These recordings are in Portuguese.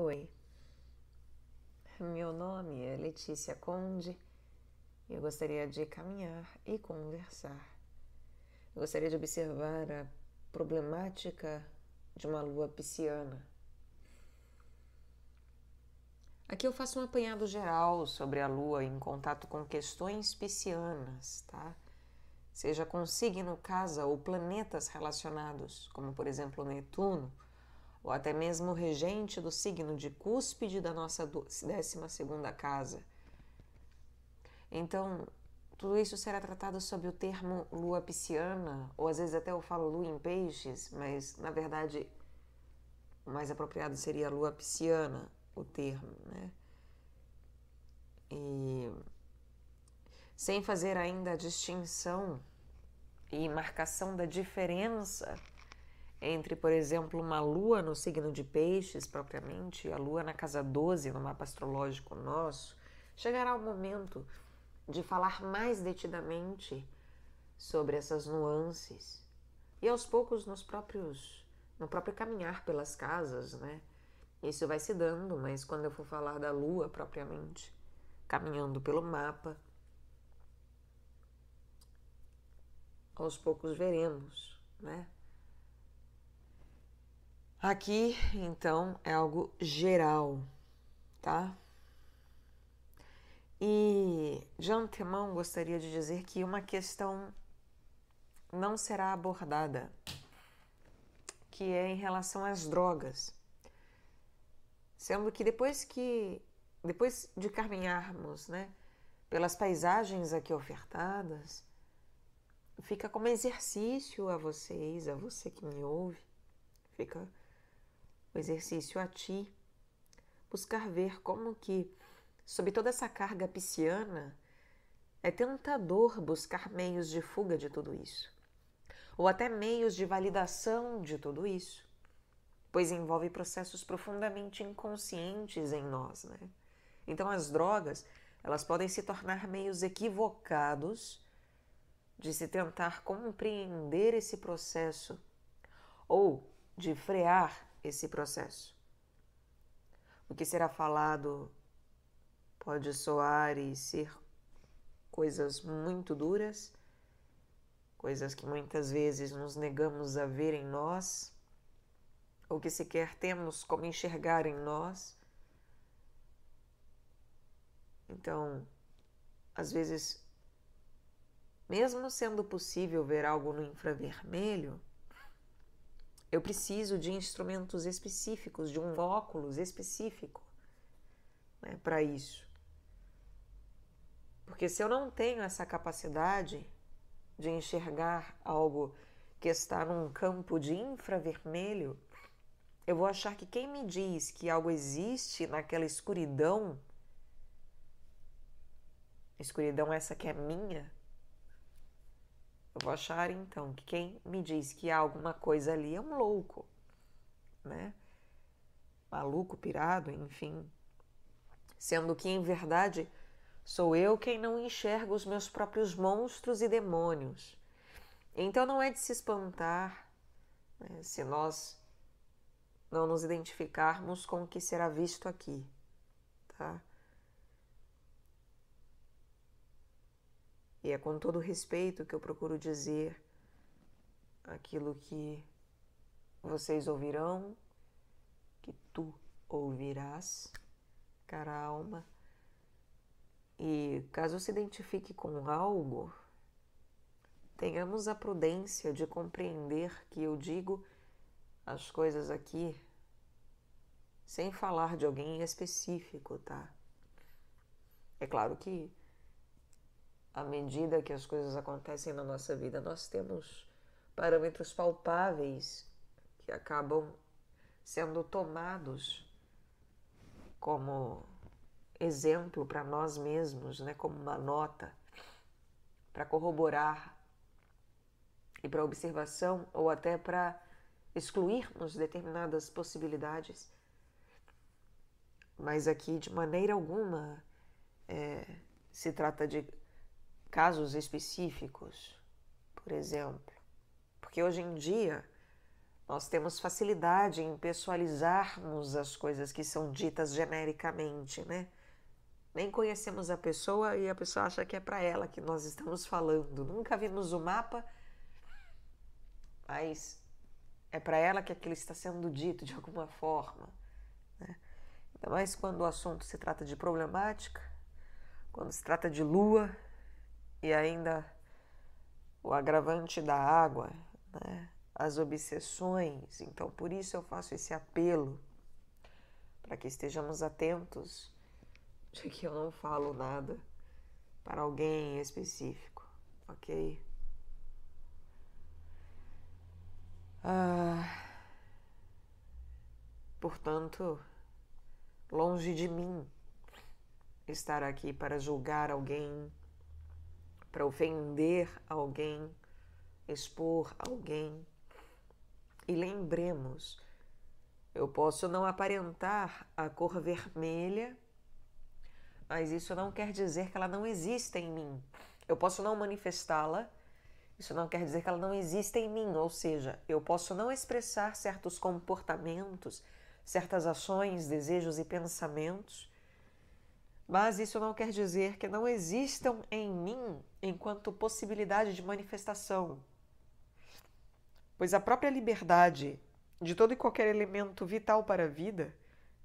Oi, meu nome é Letícia Conde e eu gostaria de caminhar e conversar. Eu gostaria de observar a problemática de uma lua pisciana. Aqui eu faço um apanhado geral sobre a lua em contato com questões piscianas, tá? Seja com signo, casa ou planetas relacionados, como por exemplo Netuno, ou até mesmo o regente do signo de Cúspide da nossa 12ª casa. Então, tudo isso será tratado sob o termo lua pisciana, ou às vezes até eu falo lua em peixes, mas na verdade o mais apropriado seria lua pisciana, o termo, né? E sem fazer ainda a distinção e marcação da diferença entre, por exemplo, uma lua no signo de peixes propriamente, e a lua na casa 12 no mapa astrológico nosso, chegará o momento de falar mais detidamente sobre essas nuances e aos poucos no próprio caminhar pelas casas, né? Isso vai se dando, mas quando eu for falar da lua propriamente, caminhando pelo mapa, aos poucos veremos, né? Aqui, então, é algo geral, tá? E de antemão gostaria de dizer que uma questão não será abordada, que é em relação às drogas. Sendo que depois de caminharmos, né, pelas paisagens aqui ofertadas, fica como exercício a vocês, a você que me ouve, fica o exercício a ti, buscar ver como que, sob toda essa carga pisciana, é tentador buscar meios de fuga de tudo isso, ou até meios de validação de tudo isso, pois envolve processos profundamente inconscientes em nós, né? Então as drogas, elas podem se tornar meios equivocados de se tentar compreender esse processo ou de frear esse processo. O que será falado pode soar e ser coisas muito duras, coisas que muitas vezes nos negamos a ver em nós, ou que sequer temos como enxergar em nós. Então, às vezes, mesmo sendo possível ver algo no infravermelho, eu preciso de instrumentos específicos, de um óculos específico, né, para isso. Porque se eu não tenho essa capacidade de enxergar algo que está num campo de infravermelho, eu vou achar que quem me diz que algo existe naquela escuridão, escuridão essa que é minha, eu vou achar então que quem me diz que há alguma coisa ali é um louco, né? Maluco, pirado, enfim. Sendo que, em verdade, sou eu quem não enxerga os meus próprios monstros e demônios. Então não é de se espantar, né, se nós não nos identificarmos com o que será visto aqui, tá? E é com todo respeito que eu procuro dizer aquilo que vocês ouvirão, que tu ouvirás, cara alma. E caso se identifique com algo, tenhamos a prudência de compreender que eu digo as coisas aqui sem falar de alguém em específico, tá? É claro que à medida que as coisas acontecem na nossa vida, nós temos parâmetros palpáveis que acabam sendo tomados como exemplo para nós mesmos, né? Como uma nota para corroborar e para observação ou até para excluirmos determinadas possibilidades. Mas aqui, de maneira alguma, se trata de casos específicos, por exemplo. Porque hoje em dia Nós temos facilidade em pessoalizarmos as coisas que são ditas genericamente, né? Nem conhecemos a pessoa e a pessoa acha que é para ela que nós estamos falando. Nunca vimos o mapa, mas é para ela que aquilo está sendo dito de alguma forma, né? Ainda mais quando o assunto se trata de problemática, quando se trata de lua e ainda o agravante da água, né? As obsessões. Então, por isso eu faço esse apelo para que estejamos atentos de que eu não falo nada para alguém em específico, ok? Portanto, longe de mim estar aqui para julgar alguém, para ofender alguém, expor alguém. E lembremos, eu posso não aparentar a cor vermelha, mas isso não quer dizer que ela não exista em mim. Eu posso não manifestá-la, isso não quer dizer que ela não exista em mim, ou seja, eu posso não expressar certos comportamentos, certas ações, desejos e pensamentos, mas isso não quer dizer que não existam em mim enquanto possibilidade de manifestação. Pois a própria liberdade de todo e qualquer elemento vital para a vida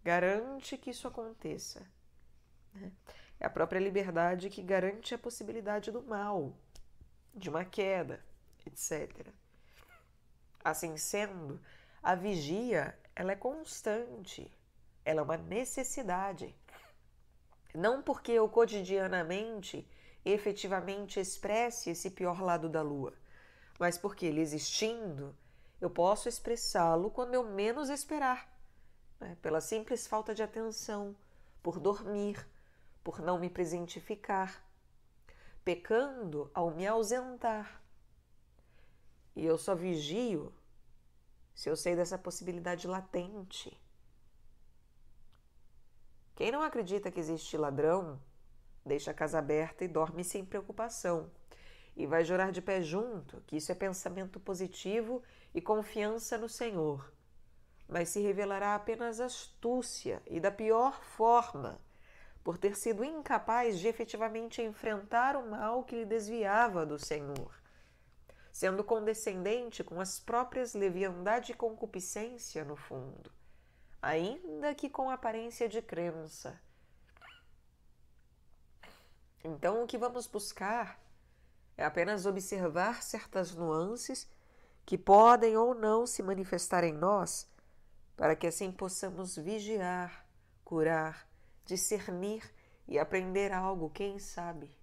garante que isso aconteça. É a própria liberdade que garante a possibilidade do mal, de uma queda, etc. Assim sendo, a vigia, ela é constante, ela é uma necessidade. Não porque eu cotidianamente, efetivamente expresse esse pior lado da lua, mas porque ele existindo, eu posso expressá-lo quando eu menos esperar, né? Pela simples falta de atenção, por dormir, por não me presentificar, pecando ao me ausentar. E eu só vigio se eu sei dessa possibilidade latente. Quem não acredita que existe ladrão, deixa a casa aberta e dorme sem preocupação. E vai jurar de pé junto que isso é pensamento positivo e confiança no Senhor. Mas se revelará apenas astúcia e da pior forma, por ter sido incapaz de efetivamente enfrentar o mal que lhe desviava do Senhor, sendo condescendente com as próprias leviandade e concupiscência no fundo, ainda que com aparência de crença. Então, o que vamos buscar é apenas observar certas nuances que podem ou não se manifestar em nós, para que assim possamos vigiar, curar, discernir e aprender algo, quem sabe,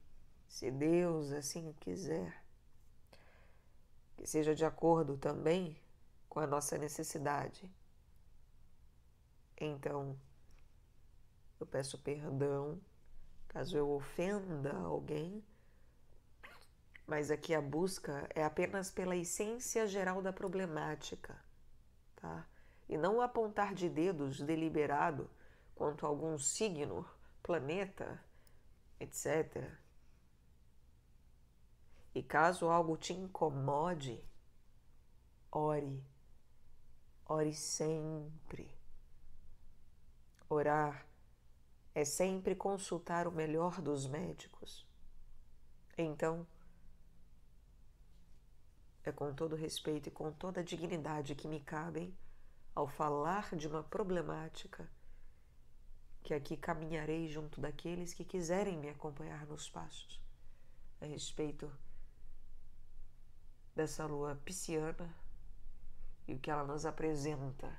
se Deus assim quiser, que seja de acordo também com a nossa necessidade. Então, eu peço perdão caso eu ofenda alguém, mas aqui a busca é apenas pela essência geral da problemática, tá? E não apontar de dedos deliberado quanto a algum signo, planeta, etc. E caso algo te incomode, ore. Ore sempre. Orar é sempre consultar o melhor dos médicos. Então, é com todo respeito e com toda a dignidade que me cabem ao falar de uma problemática que aqui caminharei junto daqueles que quiserem me acompanhar nos passos a respeito dessa lua pisciana e o que ela nos apresenta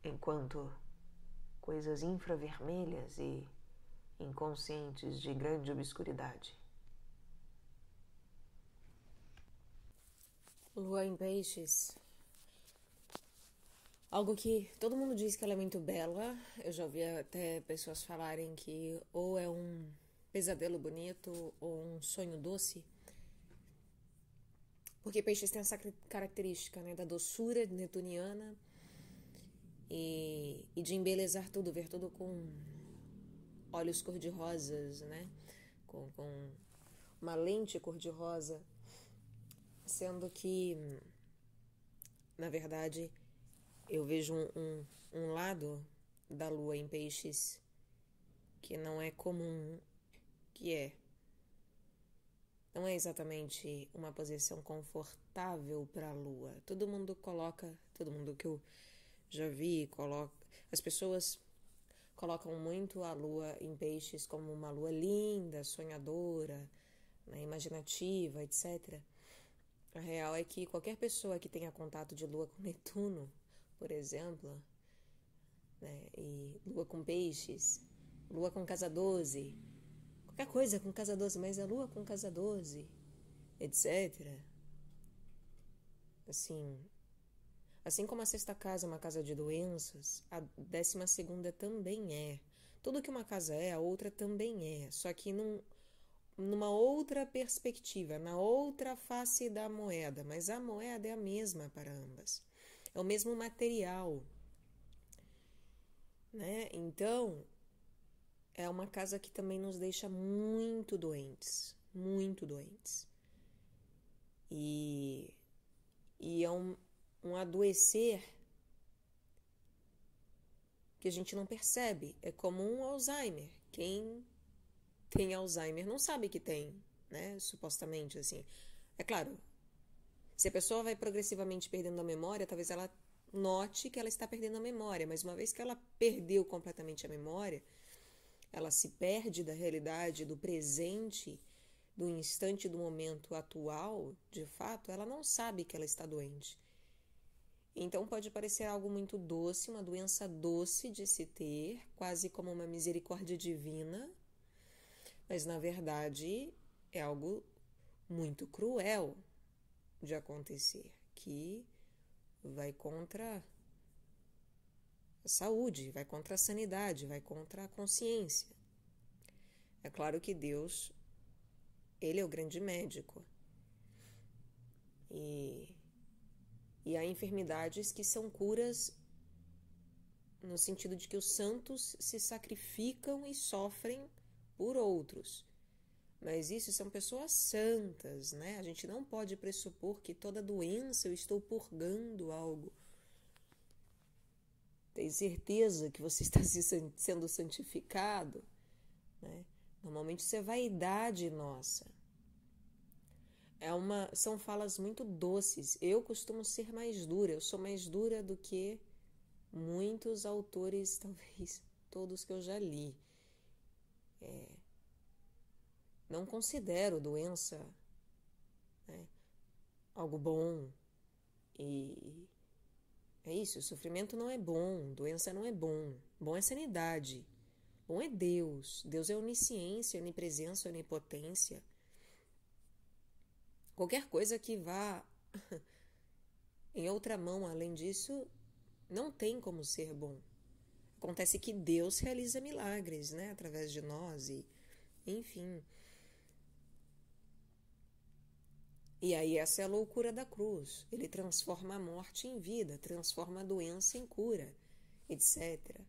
enquanto coisas infravermelhas e inconscientes de grande obscuridade. Lua em Peixes. Algo que todo mundo diz que ela é muito bela. Eu já ouvi até pessoas falarem que ou é um pesadelo bonito ou um sonho doce. Porque Peixes tem essa característica, né, da doçura netuniana e de embelezar tudo, ver tudo com olhos cor-de-rosas, né? Com uma lente cor-de-rosa. Sendo que na verdade, eu vejo um lado da lua em peixes que não é comum, que não é exatamente uma posição confortável para a lua. Todo mundo que eu já vi, as pessoas colocam muito a lua em peixes como uma lua linda, sonhadora, né, imaginativa, etc. A real é que qualquer pessoa que tenha contato de lua com Netuno, por exemplo, né, e lua com peixes, lua com casa 12, qualquer coisa com casa 12, mas a lua com casa 12, etc. Assim como a sexta casa é uma casa de doenças, a 12ª também é. Tudo que uma casa é, a outra também é. Só que numa outra perspectiva, na outra face da moeda. Mas a moeda é a mesma para ambas. É o mesmo material, né? Então, é uma casa que também nos deixa muito doentes. Muito doentes. E é um adoecer que a gente não percebe. É como um Alzheimer. Quem tem Alzheimer não sabe que tem, né? Supostamente, assim. É claro, se a pessoa vai progressivamente perdendo a memória, talvez ela note que ela está perdendo a memória, mas uma vez que ela perdeu completamente a memória, ela se perde da realidade, do presente, do instante, do momento atual, de fato, ela não sabe que ela está doente. Então pode parecer algo muito doce, uma doença doce de se ter, quase como uma misericórdia divina, mas na verdade é algo muito cruel de acontecer, que vai contra a saúde, vai contra a sanidade, vai contra a consciência. É claro que Deus, Ele é o grande médico. E há enfermidades que são curas no sentido de que os santos se sacrificam e sofrem por outros. Mas isso são pessoas santas, né? A gente não pode pressupor que toda doença eu estou purgando algo. Tem certeza que você está sendo santificado, né? Normalmente isso é vaidade nossa. São falas muito doces. Eu costumo ser mais dura, eu sou mais dura do que muitos autores, talvez todos que eu já li. Não considero doença, né, algo bom. E é isso, o sofrimento não é bom, doença não é bom. Bom é sanidade. Bom é Deus. Deus é onisciência, onipresença, onipotência. Qualquer coisa que vá em outra mão além disso não tem como ser bom. Acontece que Deus realiza milagres, né, através de nós e, enfim. E aí essa é a loucura da cruz. Ele transforma a morte em vida, transforma a doença em cura, etc.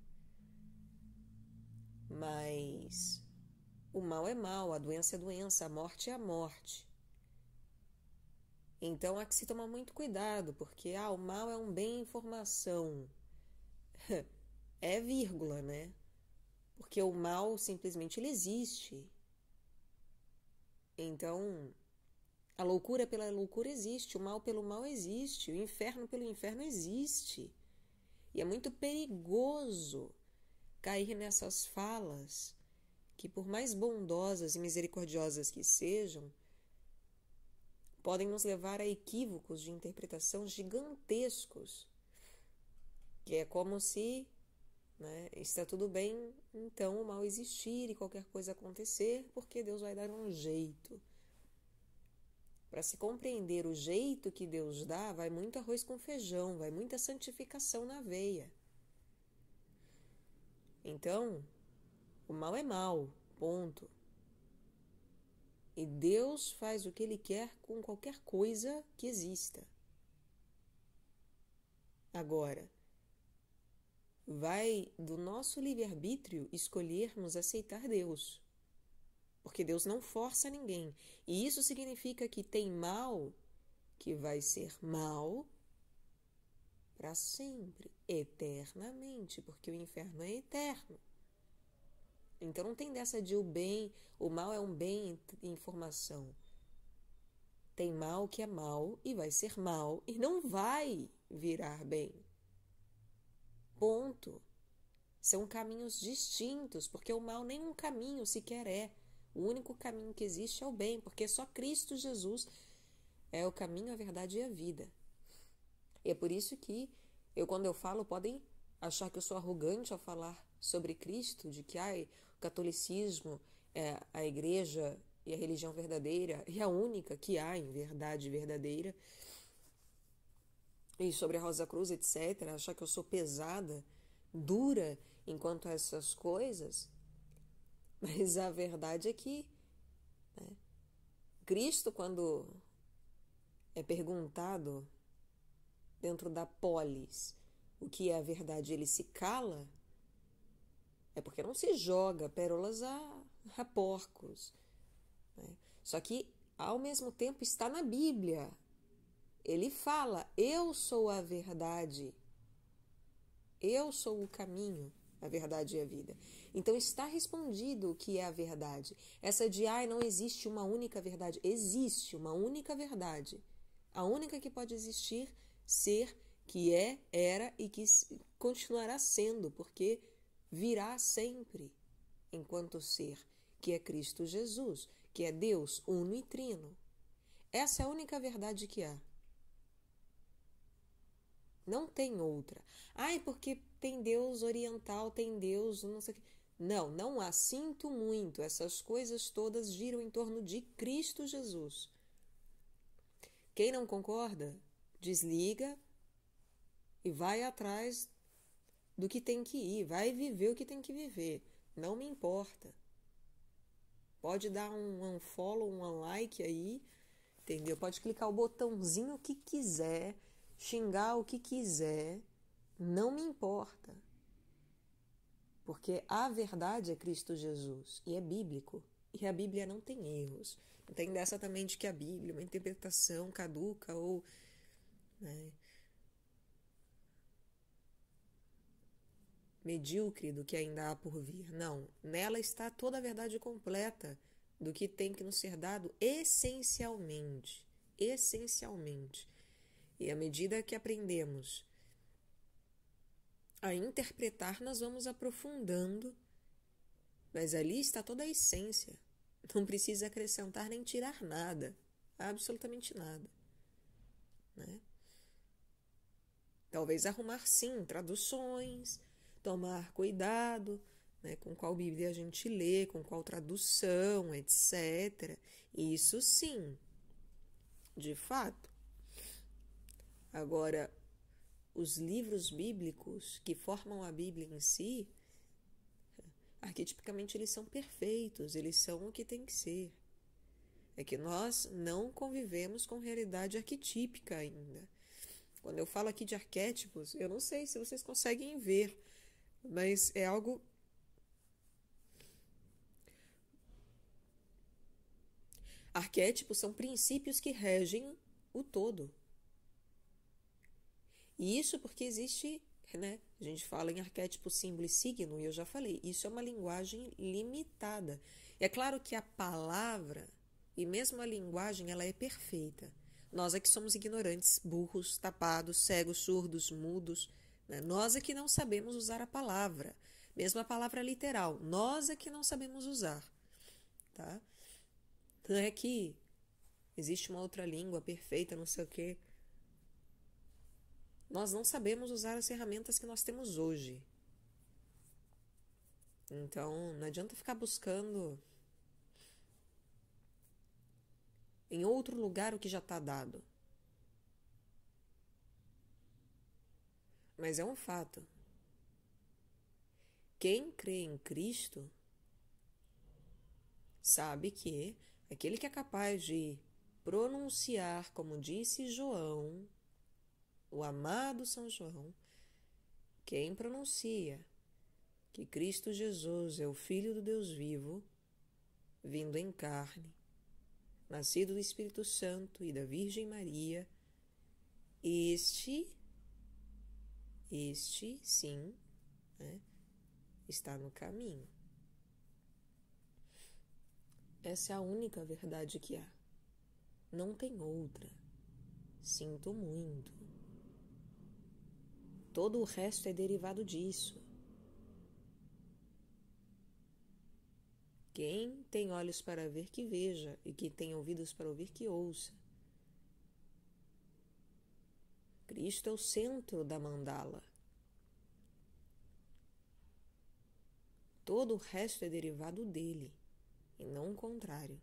Mas o mal é mal, a doença é doença, a morte é a morte. Então há que se tomar muito cuidado, porque o mal é um bem em formação. É vírgula, né? Porque o mal simplesmente ele existe. Então, a loucura pela loucura existe, o mal pelo mal existe, o inferno pelo inferno existe. E é muito perigoso cair nessas falas que, por mais bondosas e misericordiosas que sejam, podem nos levar a equívocos de interpretação gigantescos. Que é como se, né, está tudo bem, então o mal existir e qualquer coisa acontecer, porque Deus vai dar um jeito. Para se compreender o jeito que Deus dá, vai muito arroz com feijão, vai muita santificação na veia. Então, o mal é mal, ponto. E Deus faz o que Ele quer com qualquer coisa que exista. Agora, vai do nosso livre-arbítrio escolhermos aceitar Deus. Porque Deus não força ninguém. E isso significa que tem mal que vai ser mal para sempre, eternamente, porque o inferno é eterno. Então não tem dessa de o mal é um bem em formação. Tem mal que é mal e vai ser mal e não vai virar bem. Ponto. São caminhos distintos, porque o mal nem um caminho sequer é. O único caminho que existe é o bem, porque só Cristo Jesus é o caminho, a verdade e a vida. E é por isso que quando eu falo, podem achar que eu sou arrogante ao falar sobre Cristo, de que o catolicismo é a igreja e a religião verdadeira, e a única que há em verdade verdadeira, e sobre a Rosa Cruz, etc., achar que eu sou pesada, dura enquanto a essas coisas, mas a verdade é que, né, Cristo, quando é perguntado dentro da polis o que é a verdade, ele se cala, é porque não se joga pérolas a porcos, né? Só que, ao mesmo tempo, está na Bíblia. Ele fala, eu sou a verdade, eu sou o caminho, a verdade e a vida. Então está respondido o que é a verdade. Essa de, não existe uma única verdade. Existe uma única verdade. A única que pode existir, ser, que é, era e que continuará sendo, porque virá sempre enquanto ser, que é Cristo Jesus, que é Deus uno e trino. Essa é a única verdade que há. Não tem outra. Porque tem Deus oriental, tem Deus não sei o que. Não há. Sinto muito. Essas coisas todas giram em torno de Cristo Jesus. Quem não concorda, desliga e vai atrás do que tem que ir. Vai viver o que tem que viver. Não me importa. Pode dar um unfollow, um unlike aí, entendeu? Pode clicar o botãozinho que quiser, xingar o que quiser, não me importa. Porque a verdade é Cristo Jesus e é bíblico. E a Bíblia não tem erros. Não tem dessa também de que a Bíblia é uma interpretação caduca ou, né, medíocre do que ainda há por vir. Não, nela está toda a verdade completa do que tem que nos ser dado essencialmente. Essencialmente. E à medida que aprendemos a interpretar, nós vamos aprofundando, mas ali está toda a essência. Não precisa acrescentar nem tirar nada, absolutamente nada, né? Talvez arrumar, sim, traduções, tomar cuidado, né, com qual Bíblia a gente lê, com qual tradução, etc. Isso sim, de fato. Agora, os livros bíblicos que formam a Bíblia em si, arquetipicamente eles são perfeitos, eles são o que tem que ser. É que nós não convivemos com realidade arquetípica ainda. Quando eu falo aqui de arquétipos, eu não sei se vocês conseguem ver, mas é algo... Arquétipos são princípios que regem o todo. E isso porque existe, né? A gente fala em arquétipo, símbolo e signo, e eu já falei, isso é uma linguagem limitada. E é claro que a palavra, e mesmo a linguagem, ela é perfeita. Nós é que somos ignorantes, burros, tapados, cegos, surdos, mudos, né? Nós é que não sabemos usar a palavra, mesmo a palavra literal, nós é que não sabemos usar, tá? Não é que existe uma outra língua perfeita, não sei o quê. Nós não sabemos usar as ferramentas que nós temos hoje. Então, não adianta ficar buscando em outro lugar o que já está dado. Mas é um fato. Quem crê em Cristo sabe que aquele que é capaz de pronunciar, como disse João, o amado São João, quem pronuncia que Cristo Jesus é o Filho do Deus vivo, vindo em carne, nascido do Espírito Santo e da Virgem Maria, este Este, sim, né, está no caminho. Essa é a única verdade que há. Não tem outra. Sinto muito. Todo o resto é derivado disso. Quem tem olhos para ver, que veja, e quem tem ouvidos para ouvir, que ouça. Cristo é o centro da mandala. Todo o resto é derivado dele, e não o contrário.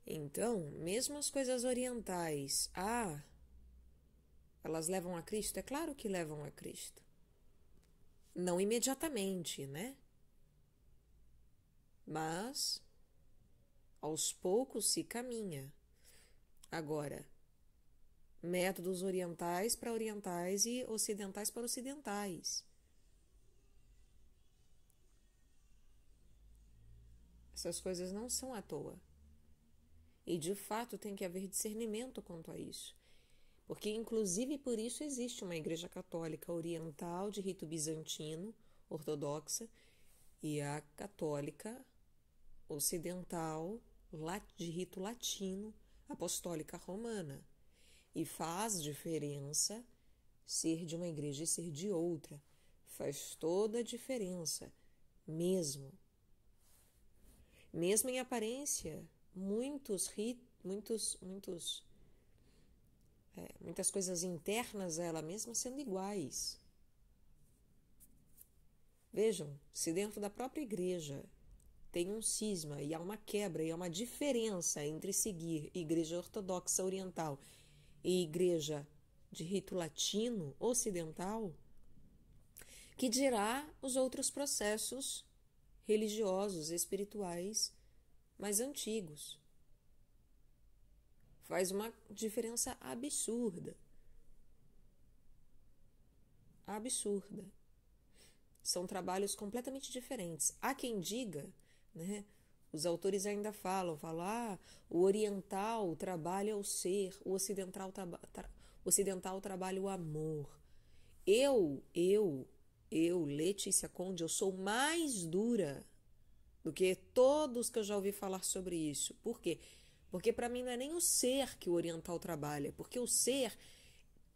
Então, mesmo as coisas orientais, elas levam a Cristo? É claro que levam a Cristo. Não imediatamente, né? Mas, aos poucos se caminha. Agora, métodos orientais para orientais e ocidentais para ocidentais. Essas coisas não são à toa. E, de fato, tem que haver discernimento quanto a isso. Porque, inclusive, por isso existe uma igreja católica oriental de rito bizantino, ortodoxa, e a católica ocidental de rito latino, apostólica romana. E faz diferença ser de uma igreja e ser de outra. Faz toda a diferença, mesmo. Mesmo em aparência, muitas coisas internas a ela mesma sendo iguais. Vejam, se dentro da própria igreja tem um cisma e há uma quebra e há uma diferença entre seguir igreja ortodoxa oriental e igreja de rito latino ocidental, que dirá os outros processos religiosos, espirituais mais antigos. Faz uma diferença absurda. Absurda. São trabalhos completamente diferentes. Há quem diga, né? Os autores ainda falam, o oriental trabalha o ser, o ocidental trabalha o amor. Eu, Letícia Conde, eu sou mais dura do que todos que eu já ouvi falar sobre isso. Por quê? Porque para mim não é nem o ser que o oriental trabalha, porque o ser,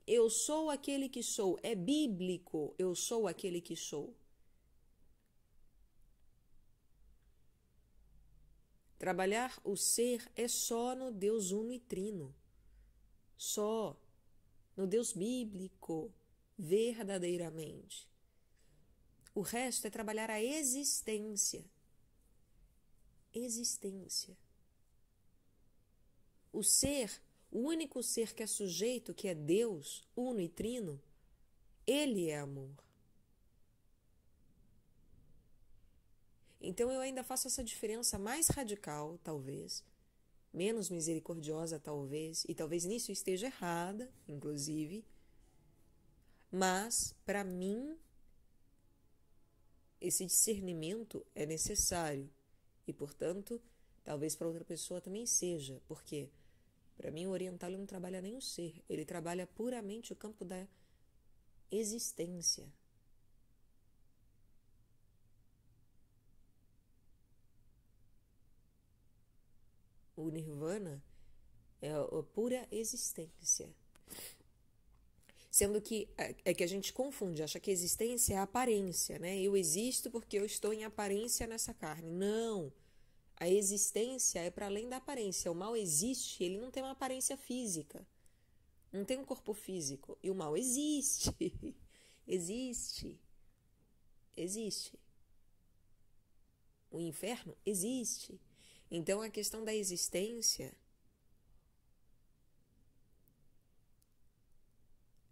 eu sou aquele que sou, é bíblico, eu sou aquele que sou. Trabalhar o ser é só no Deus uno e trino, só no Deus bíblico, verdadeiramente. O resto é trabalhar a existência. Existência. O ser, o único ser que é sujeito, que é Deus, uno e trino, ele é amor. Então eu ainda faço essa diferença mais radical, talvez, menos misericordiosa, talvez, e talvez nisso esteja errada, inclusive, mas, para mim, esse discernimento é necessário e, portanto, talvez para outra pessoa também seja, porque para mim o oriental não trabalha nem o ser, ele trabalha puramente o campo da existência. O nirvana é a pura existência. Sendo que é que a gente confunde, acha que existência é aparência, né? Eu existo porque eu estou em aparência nessa carne. Não! A existência é para além da aparência. O mal existe, ele não tem uma aparência física. Não tem um corpo físico. E o mal existe. Existe. Existe. O inferno existe. Então a questão da existência,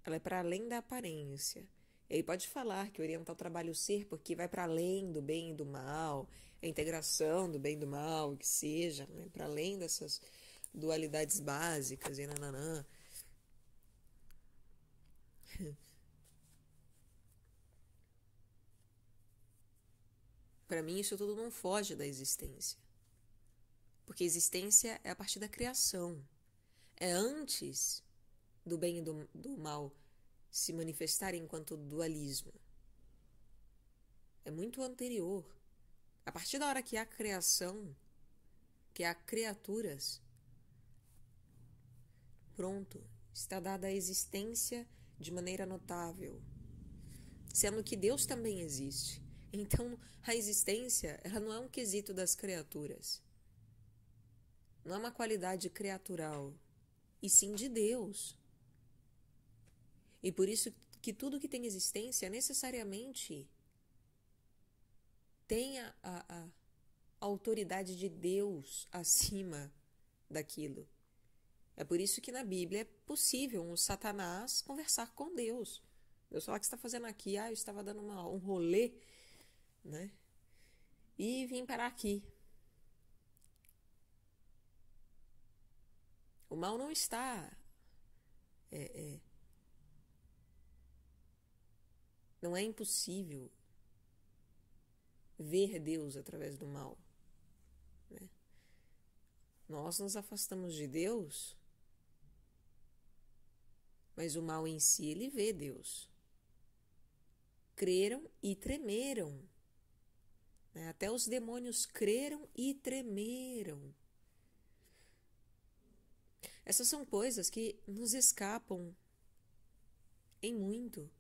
ela é para além da aparência. Ele pode falar que o oriental trabalha o ser porque vai para além do bem e do mal, a integração do bem e do mal, o que seja, né? Para além dessas dualidades básicas e nananã. Para mim isso tudo não foge da existência. Porque existência é a partir da criação. É antes do bem e do mal se manifestarem enquanto dualismo. É muito anterior. A partir da hora que há criação, que há criaturas, pronto, está dada a existência de maneira notável, sendo que Deus também existe. Então, a existência, ela não é um quesito das criaturas. Não é uma qualidade criatural, e sim de Deus. E por isso que tudo que tem existência necessariamente tem a autoridade de Deus acima daquilo. É por isso que na Bíblia é possível um Satanás conversar com Deus. Deus fala: o que você está fazendo aqui? Eu estava dando um rolê, né? E vim parar aqui. O mal não está... Não é impossível ver Deus através do mal, né? Nós nos afastamos de Deus, mas o mal em si, ele vê Deus. Creram e tremeram, né? Até os demônios creram e tremeram. Essas são coisas que nos escapam em muito,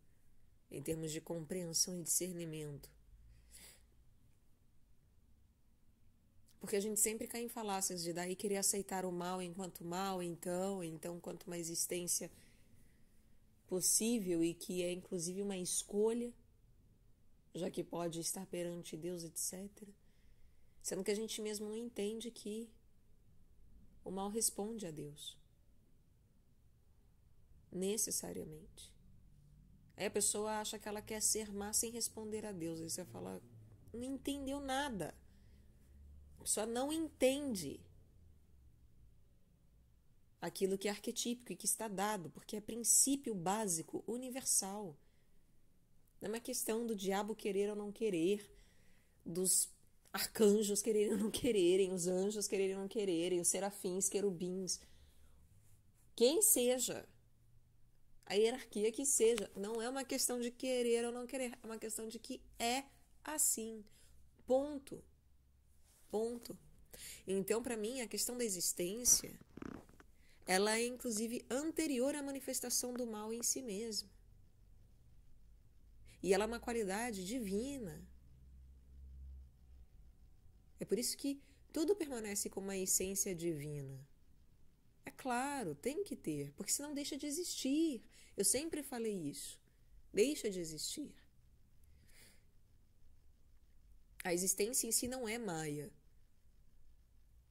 em termos de compreensão e discernimento. Porque a gente sempre cai em falácias de daí querer aceitar o mal enquanto mal, então quanto uma existência possível e que é inclusive uma escolha, já que pode estar perante Deus, etc. Sendo que a gente mesmo não entende que o mal responde a Deus. Necessariamente. Aí a pessoa acha que ela quer ser má sem responder a Deus. Aí você fala: não entendeu nada. A pessoa não entende aquilo que é arquetípico e que está dado, porque é princípio básico, universal. Não é uma questão do diabo querer ou não querer, dos arcanjos quererem ou não quererem, os anjos quererem ou não quererem, os serafins, querubins. Quem seja, a hierarquia que seja, não é uma questão de querer ou não querer, é uma questão de que é assim. Ponto. Ponto. Então, para mim, a questão da existência, ela é inclusive anterior à manifestação do mal em si mesmo. E ela é uma qualidade divina. É por isso que tudo permanece com uma essência divina. É claro, tem que ter, porque senão deixa de existir. Eu sempre falei isso. Deixa de existir. A existência em si não é Maya.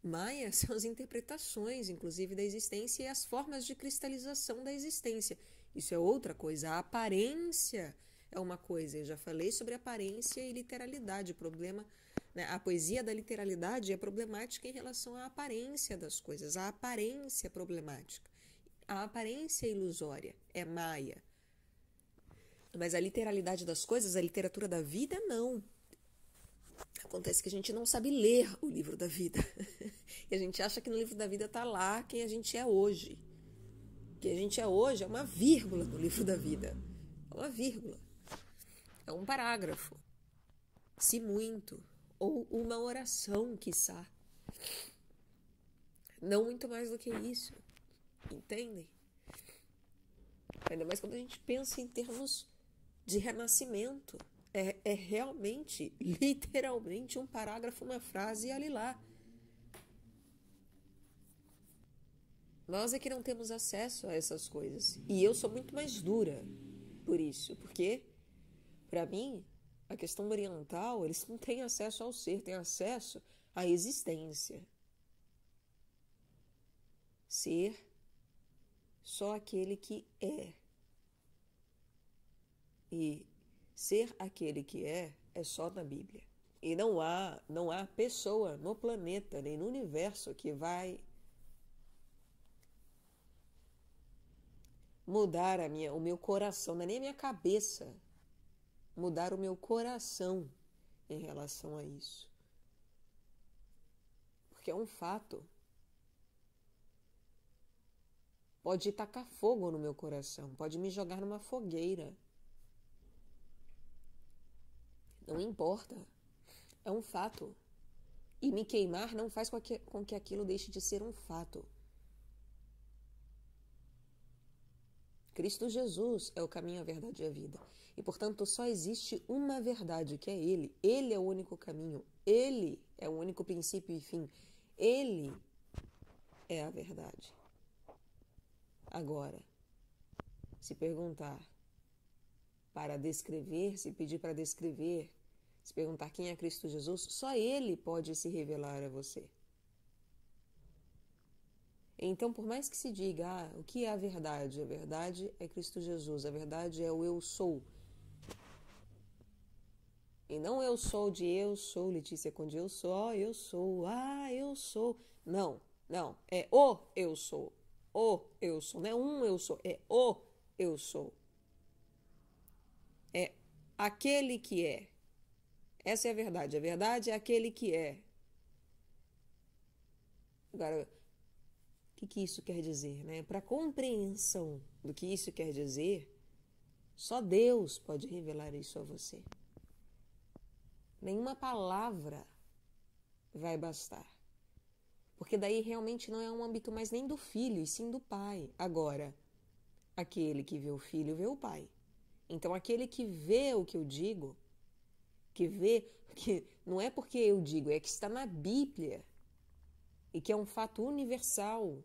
Maya são as interpretações, inclusive, da existência e as formas de cristalização da existência. Isso é outra coisa. A aparência é uma coisa. Eu já falei sobre aparência e literalidade. O problema, né? A poesia da literalidade é problemática em relação à aparência das coisas. A aparência é problemática. A aparência é ilusória, é Maya. Mas a literalidade das coisas, a literatura da vida, não. Acontece que a gente não sabe ler o livro da vida. E a gente acha que no livro da vida está lá quem a gente é hoje. Quem a gente é hoje é uma vírgula no livro da vida. É uma vírgula. É um parágrafo. Se muito. Ou uma oração, quiçá. Não muito mais do que isso. Entendem? Ainda mais quando a gente pensa em termos de renascimento. É realmente, literalmente, um parágrafo, uma frase e ali lá. Nós é que não temos acesso a essas coisas. E eu sou muito mais dura por isso. Porque, para mim, a questão oriental, eles não têm acesso ao ser, têm acesso à existência. Ser só aquele que é. E ser aquele que é só na Bíblia. E não há pessoa no planeta, nem no universo que vai mudar o meu coração, não é nem a minha cabeça, mudar o meu coração em relação a isso. Porque é um fato. pode tacar fogo no meu coração, pode me jogar numa fogueira. Não importa. É um fato. E me queimar não faz com que aquilo deixe de ser um fato. Cristo Jesus é o caminho, a verdade e a vida. E, portanto, só existe uma verdade, que é Ele. Ele é o único caminho. Ele é o único princípio e fim. Ele é a verdade. Agora, se perguntar para descrever, se pedir para descrever, se perguntar quem é Cristo Jesus, só Ele pode se revelar a você. Então, por mais que se diga, o que é a verdade? A verdade é Cristo Jesus, a verdade é o eu sou. E não eu sou de eu sou, Letícia Conde, eu sou, eu sou, eu sou. Não, é o eu sou. O eu sou, não é um eu sou, é o eu sou. É aquele que é. Essa é a verdade é aquele que é. Agora, o que isso quer dizer, né? Para compreensão do que isso quer dizer, só Deus pode revelar isso a você. Nenhuma palavra vai bastar. Porque daí realmente não é um âmbito mais nem do filho, e sim do pai. Agora, aquele que vê o filho, vê o pai. Então, aquele que vê o que eu digo, que não é porque eu digo, é que está na Bíblia, e que é um fato universal.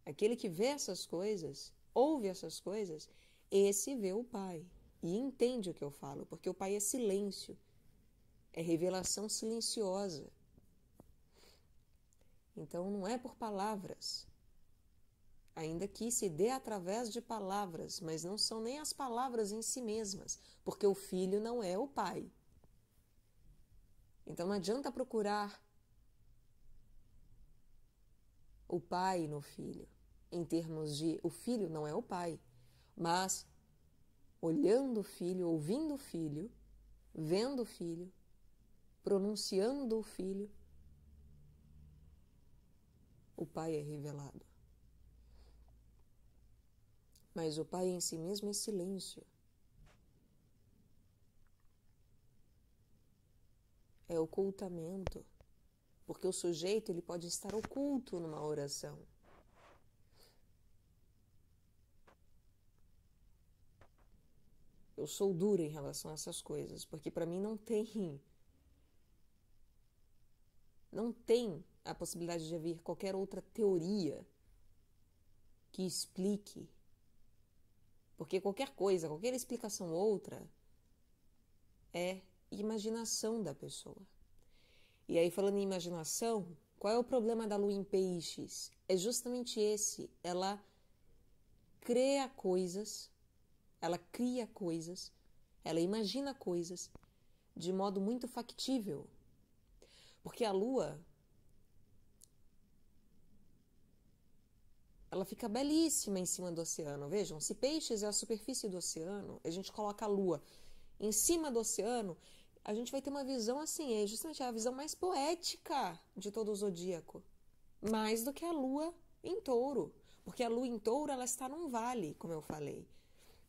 Aquele que vê essas coisas, ouve essas coisas, esse vê o pai e entende o que eu falo, porque o pai é silêncio, é revelação silenciosa. Então não é por palavras, ainda que se dê através de palavras, mas não são nem as palavras em si mesmas, porque o filho não é o pai. Então não adianta procurar o pai no filho, em termos de o filho não é o pai, mas olhando o filho, ouvindo o filho, vendo o filho, pronunciando o filho, o pai é revelado. Mas o pai em si mesmo é silêncio. É ocultamento. Porque o sujeito ele pode estar oculto numa oração. Eu sou dura em relação a essas coisas, porque para mim não tem a possibilidade de haver qualquer outra teoria que explique. Porque qualquer coisa, qualquer explicação outra é imaginação da pessoa. E aí, falando em imaginação, qual é o problema da lua em peixes? É justamente esse. Ela cria coisas, ela imagina coisas de modo muito factível. Porque a lua, ela fica belíssima em cima do oceano. Vejam, se peixes é a superfície do oceano, a gente coloca a lua em cima do oceano, a gente vai ter uma visão assim, é justamente a visão mais poética de todo o zodíaco. Mais do que a lua em touro. Porque a lua em touro, ela está num vale, como eu falei.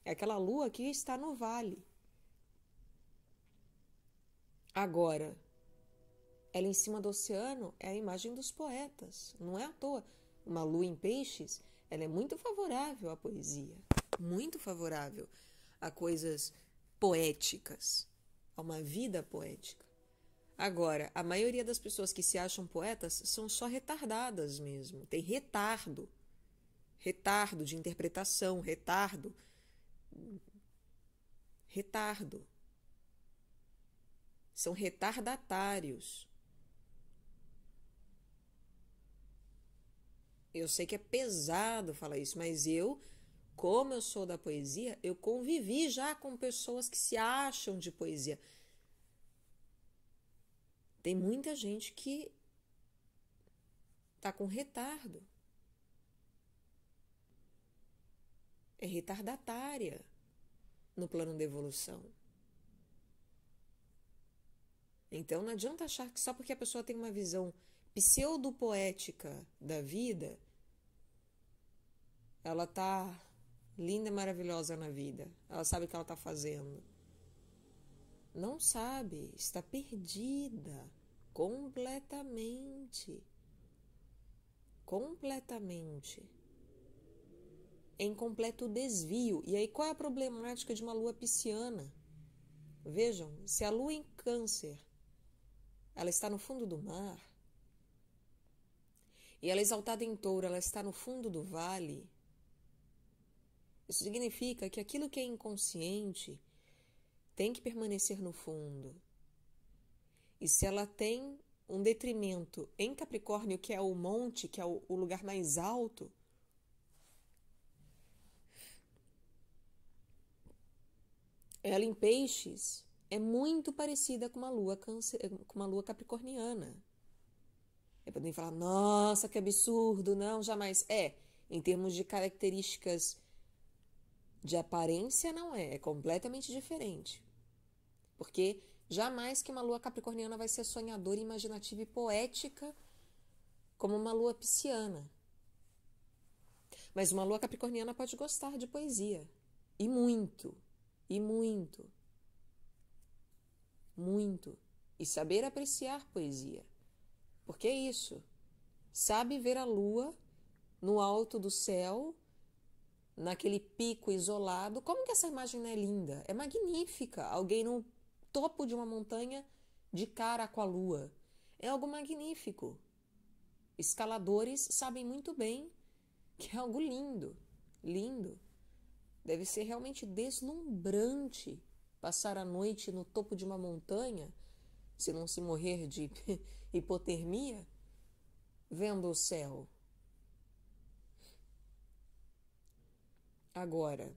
É aquela lua que está no vale. Agora, ela em cima do oceano é a imagem dos poetas. Não é à toa. Uma lua em peixes, ela é muito favorável à poesia. Muito favorável a coisas poéticas. A uma vida poética. Agora, a maioria das pessoas que se acham poetas são só retardadas mesmo. Tem retardo. Retardo de interpretação, retardo. São retardatários. Eu sei que é pesado falar isso, mas como eu sou da poesia, eu convivi já com pessoas que se acham de poesia. Tem muita gente que está com retardo. É retardatária no plano da evolução. Então não adianta achar que só porque a pessoa tem uma visão pseudo-poética da vida, ela tá linda e maravilhosa na vida. Ela sabe o que ela tá fazendo. Não sabe, está perdida completamente. Completamente. Em completo desvio. E aí, qual é a problemática de uma lua pisciana? Vejam, se a lua em Câncer, ela está no fundo do mar, e ela é exaltada em Touro, ela está no fundo do vale, isso significa que aquilo que é inconsciente tem que permanecer no fundo. E se ela tem um detrimento em Capricórnio, que é o monte, que é o lugar mais alto, ela em Peixes é muito parecida com uma lua, com uma lua capricorniana. Podem falar, nossa, que absurdo, não, jamais. Em termos de características de aparência, não é completamente diferente. Porque jamais que uma lua capricorniana vai ser sonhadora, imaginativa e poética como uma lua pisciana. Mas uma lua capricorniana pode gostar de poesia. E muito. E muito. Muito. E saber apreciar poesia. Porque é isso. Sabe ver a lua no alto do céu, naquele pico isolado. Como que essa imagem não é linda? É magnífica. Alguém no topo de uma montanha de cara com a lua. É algo magnífico. Escaladores sabem muito bem que é algo lindo. Lindo. Deve ser realmente deslumbrante passar a noite no topo de uma montanha, se não se morrer de hipotermia, vendo o céu. Agora,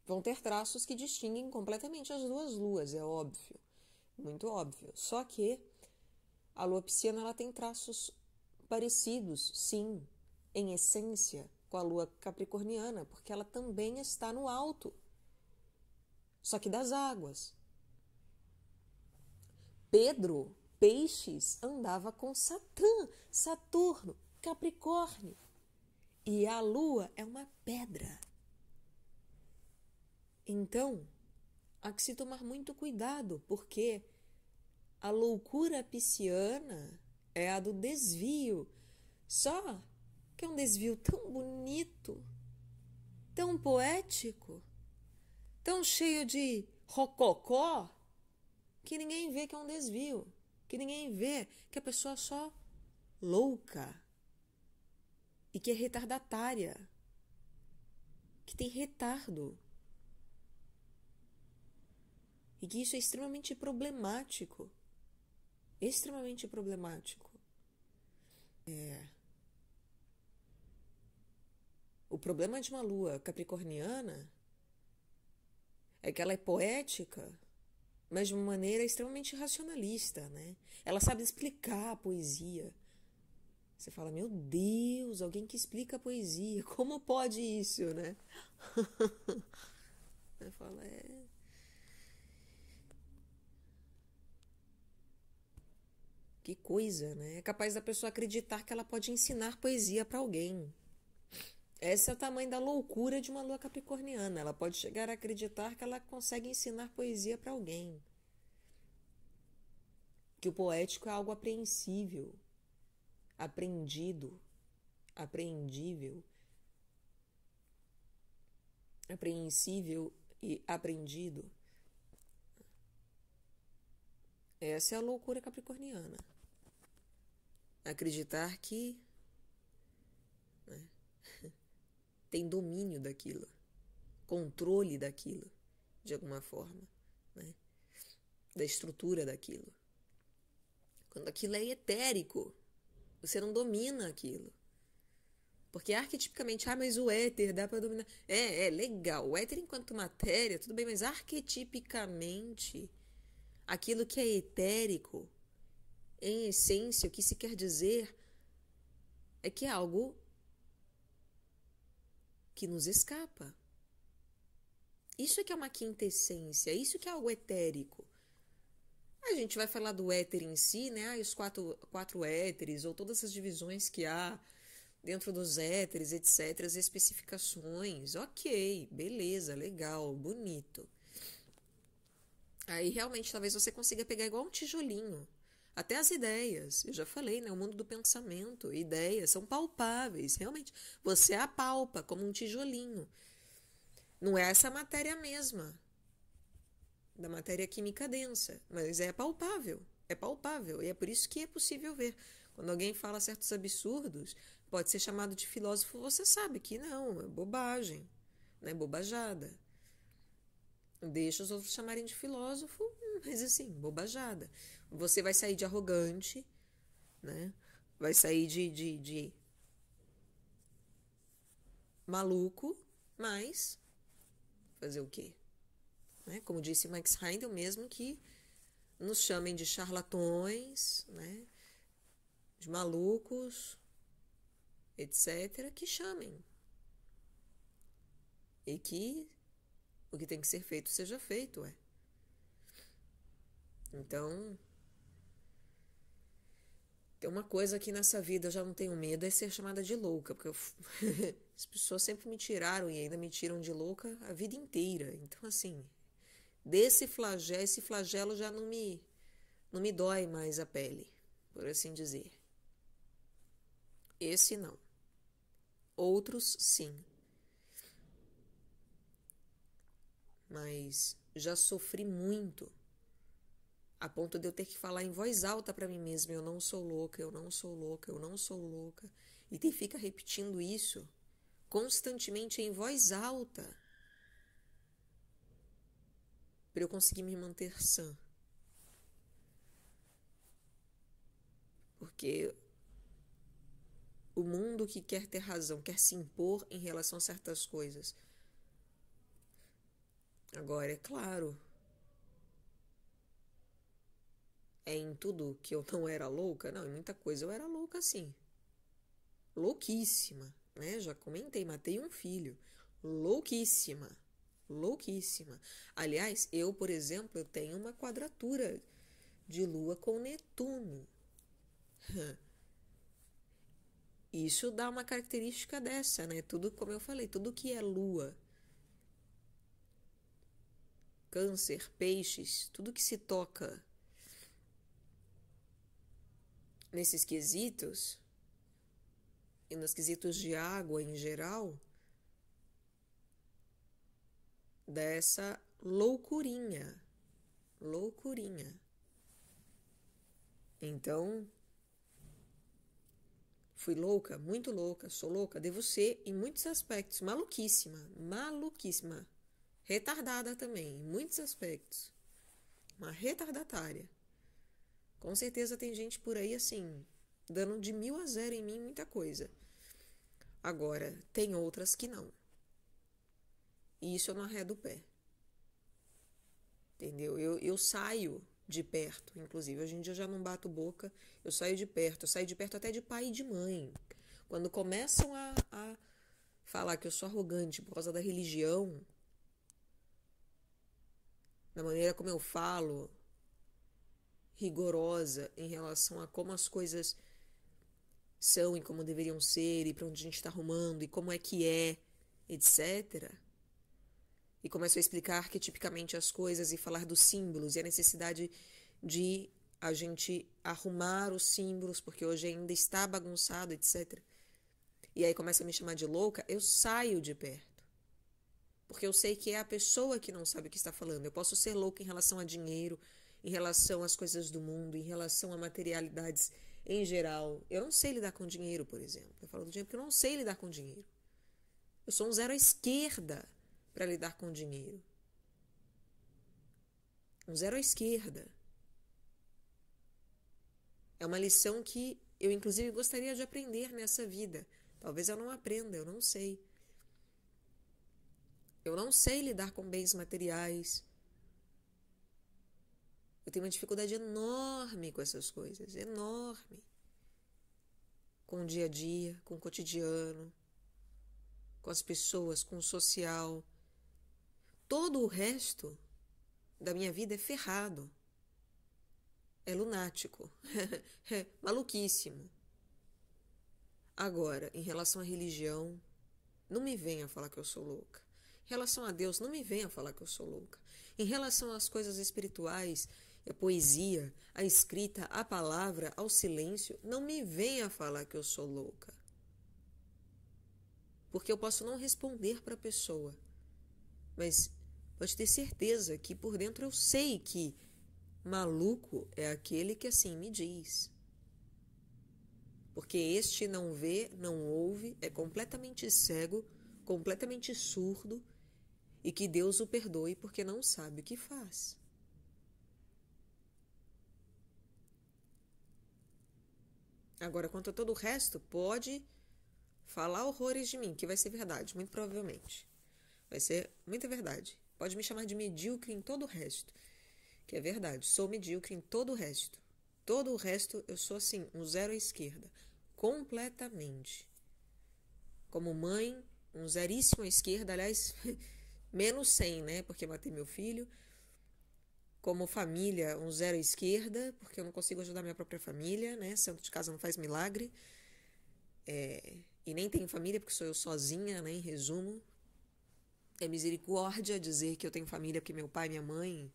vão ter traços que distinguem completamente as duas luas, é óbvio, muito óbvio. Só que a lua pisciana ela tem traços parecidos, sim, em essência, com a lua capricorniana, porque ela também está no alto, só que das águas. Pedro, Peixes, andava com Saturno, Capricórnio. E a lua é uma pedra. Então, há que se tomar muito cuidado, porque a loucura pisciana é a do desvio. Só que é um desvio tão bonito, tão poético, tão cheio de rococó, que ninguém vê que é um desvio, que ninguém vê que a pessoa é só louca e que é retardatária, que tem retardo. E que isso é extremamente problemático. Extremamente problemático. O problema de uma lua capricorniana é que ela é poética, mas de uma maneira extremamente racionalista, né? Ela sabe explicar a poesia. Você fala, meu Deus, alguém que explica a poesia, como pode isso, né? Você fala, que coisa, né? É capaz da pessoa acreditar que ela pode ensinar poesia para alguém. Esse é o tamanho da loucura de uma lua capricorniana. Ela pode chegar a acreditar que ela consegue ensinar poesia para alguém. Que o poético é algo apreensível, apreendido, apreendível, apreensível e apreendido. Essa é a loucura capricorniana. Acreditar que tem domínio daquilo, controle daquilo, de alguma forma, né? Da estrutura daquilo. Quando aquilo é etérico, você não domina aquilo. Porque arquetipicamente, mas o éter dá para dominar. É legal. O éter enquanto matéria, tudo bem, mas arquetipicamente, aquilo que é etérico, em essência, o que se quer dizer é que é algo que nos escapa. Isso é que é uma quinta essência, isso que é algo etérico. A gente vai falar do éter em si, né? Os quatro éteres, ou todas as divisões que há dentro dos éteres, etc., as especificações. Ok, beleza, legal, bonito. Aí realmente talvez você consiga pegar igual um tijolinho. Até as ideias, eu já falei, né? O mundo do pensamento, ideias são palpáveis, realmente. Você apalpa como um tijolinho. Não é essa matéria mesma, da matéria química densa, mas é palpável. É palpável, e é por isso que é possível ver. Quando alguém fala certos absurdos, pode ser chamado de filósofo, você sabe que não, é bobagem, não é bobajada. Deixa os outros chamarem de filósofo, mas assim, bobajada. Você vai sair de arrogante, né? Vai sair de maluco, mas fazer o quê? Né? Como disse Max Heindel mesmo, que nos chamem de charlatões, né? De malucos, etc., que chamem. E que o que tem que ser feito seja feito, é. Então, tem uma coisa que nessa vida eu já não tenho medo, é ser chamada de louca, porque as pessoas sempre me tiraram e ainda me tiram de louca a vida inteira. Então, assim, esse flagelo já não me dói mais a pele, por assim dizer. Esse não. Outros, sim. Mas já sofri muito, a ponto de eu ter que falar em voz alta para mim mesma: eu não sou louca, eu não sou louca, eu não sou louca. E fica repetindo isso constantemente em voz alta para eu conseguir me manter sã. Porque o mundo que quer ter razão, quer se impor em relação a certas coisas. Agora, é claro, é em tudo que eu não era louca? Não, em muita coisa eu era louca, sim. Louquíssima, né? Já comentei, matei um filho. Louquíssima. Louquíssima. Aliás, eu, por exemplo, eu tenho uma quadratura de Lua com Netuno. Isso dá uma característica dessa, né? Tudo, como eu falei, tudo que é Lua, Câncer, Peixes, tudo que se toca nesses quesitos, e nos quesitos de água em geral, dessa loucurinha. Loucurinha. Então, fui louca, muito louca, sou louca, devo ser em muitos aspectos, maluquíssima, maluquíssima, retardada também, em muitos aspectos, uma retardatária. Com certeza tem gente por aí assim, dando de 1000 a 0 em mim muita coisa. Agora, tem outras que não. E isso eu não arredo o pé. Entendeu? Eu saio de perto, inclusive. Hoje em dia eu já não bato boca, eu saio de perto. Eu saio de perto até de pai e de mãe. Quando começam a falar que eu sou arrogante por causa da religião, da maneira como eu falo, rigorosa em relação a como as coisas são e como deveriam ser, e para onde a gente está arrumando, e como é que é, etc., e começo a explicar arquetipicamente as coisas e falar dos símbolos e a necessidade de a gente arrumar os símbolos, porque hoje ainda está bagunçado, etc. E aí começa a me chamar de louca, eu saio de perto. Porque eu sei que é a pessoa que não sabe o que está falando. Eu posso ser louca em relação a dinheiro, em relação às coisas do mundo, em relação a materialidades em geral. Eu não sei lidar com dinheiro, por exemplo. Eu falo do dinheiro porque eu não sei lidar com dinheiro. Eu sou um zero à esquerda para lidar com dinheiro. Um zero à esquerda. É uma lição que eu, inclusive, gostaria de aprender nessa vida. Talvez eu não aprenda, eu não sei. Eu não sei lidar com bens materiais. Eu tenho uma dificuldade enorme com essas coisas, enorme. Com o dia a dia, com o cotidiano, com as pessoas, com o social. Todo o resto da minha vida é ferrado. é lunático, é maluquíssimo. Agora, em relação à religião, não me venha falar que eu sou louca. Em relação a Deus, não me venha falar que eu sou louca. Em relação às coisas espirituais, a poesia, a escrita, a palavra, ao silêncio, não me venha falar que eu sou louca. Porque eu posso não responder para a pessoa, mas pode ter certeza que por dentro eu sei que maluco é aquele que assim me diz. Porque este não vê, não ouve, é completamente cego, completamente surdo, e que Deus o perdoe porque não sabe o que faz. Agora, quanto a todo o resto, pode falar horrores de mim, que vai ser verdade, muito provavelmente. Vai ser muita verdade. Pode me chamar de medíocre em todo o resto, que é verdade. Sou medíocre em todo o resto. Todo o resto eu sou assim, um zero à esquerda. Completamente. Como mãe, um zeríssimo à esquerda, aliás, menos 100, né? Porque matei meu filho. Como família, um zero à esquerda, porque eu não consigo ajudar minha própria família, né? Santo de casa não faz milagre. E nem tenho família, porque sou eu sozinha, né? Em resumo. É misericórdia dizer que eu tenho família porque meu pai e minha mãe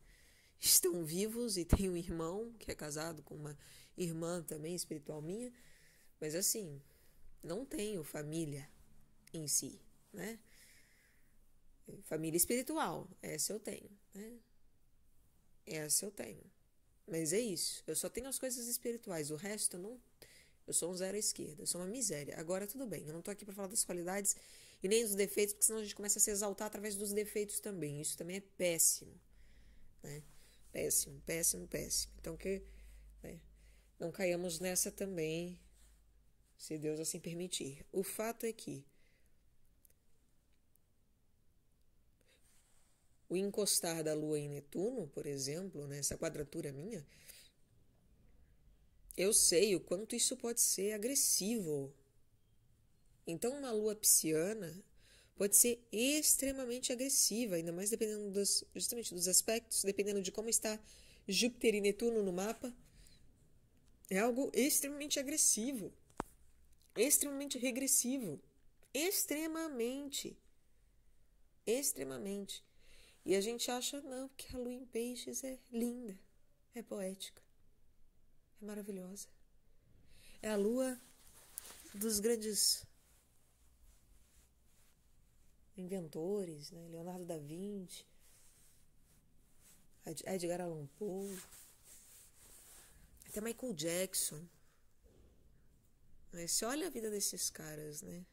estão vivos e tenho um irmão que é casado com uma irmã também espiritual minha. Mas assim, não tenho família em si, né? Família espiritual, essa eu tenho, né? Essa eu tenho. Mas é isso, eu só tenho as coisas espirituais, o resto eu não. Eu sou um zero à esquerda, eu sou uma miséria. Agora tudo bem, eu não tô aqui para falar das qualidades e nem dos defeitos, porque senão a gente começa a se exaltar através dos defeitos também. Isso também é péssimo, né? Péssimo, péssimo, péssimo. Então que, né, não caiamos nessa também, se Deus assim permitir. O fato é que o encostar da Lua em Netuno, por exemplo, nessa quadratura minha, eu sei o quanto isso pode ser agressivo. Então, uma Lua pisciana pode ser extremamente agressiva, ainda mais dependendo justamente dos aspectos, dependendo de como está Júpiter e Netuno no mapa. É algo extremamente agressivo, extremamente regressivo, extremamente. E a gente acha, não, que a Lua em Peixes é linda, é poética, é maravilhosa. É a Lua dos grandes inventores, né? Leonardo da Vinci, Edgar Allan Poe, até Michael Jackson. Mas você olha a vida desses caras, né?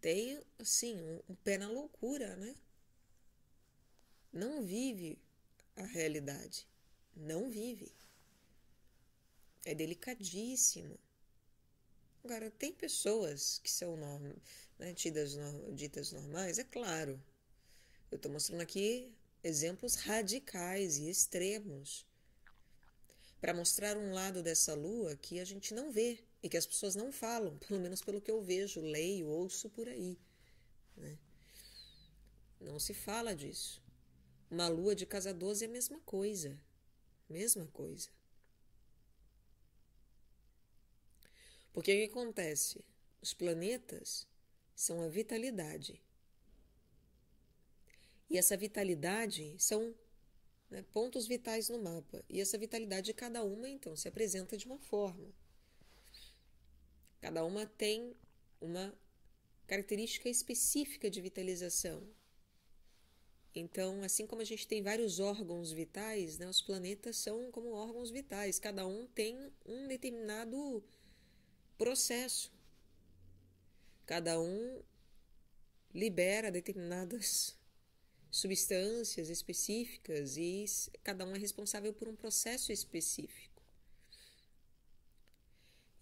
Tem, assim, um pé na loucura, né? Não vive a realidade. Não vive. É delicadíssimo. Agora, tem pessoas que são né, ditas normais, é claro. Eu estou mostrando aqui exemplos radicais e extremos para mostrar um lado dessa lua que a gente não vê e que as pessoas não falam, pelo menos pelo que eu vejo, leio, ouço por aí, né? Não se fala disso. Uma lua de casa 12 é a mesma coisa. Mesma coisa. Porque o que acontece? Os planetas são a vitalidade. E essa vitalidade são, né, pontos vitais no mapa. E essa vitalidade de cada uma, então, se apresenta de uma forma. Cada uma tem uma característica específica de vitalização. Então, assim como a gente tem vários órgãos vitais, né, os planetas são como órgãos vitais. Cada um tem um determinado processo. Cada um libera determinadas substâncias específicas e cada um é responsável por um processo específico.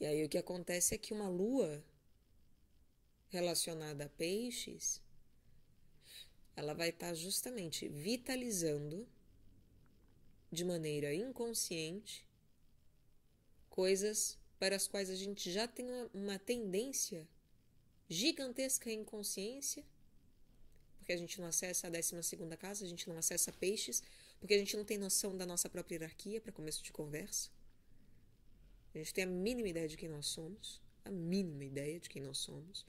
E aí o que acontece é que uma lua relacionada a peixes, ela vai estar justamente vitalizando de maneira inconsciente coisas para as quais a gente já tem uma tendência gigantesca inconsciência, porque a gente não acessa a 12ª casa, a gente não acessa peixes, Porque a gente não tem noção da nossa própria hierarquia para começo de conversa. A gente tem a mínima ideia de quem nós somos. A mínima ideia de quem nós somos.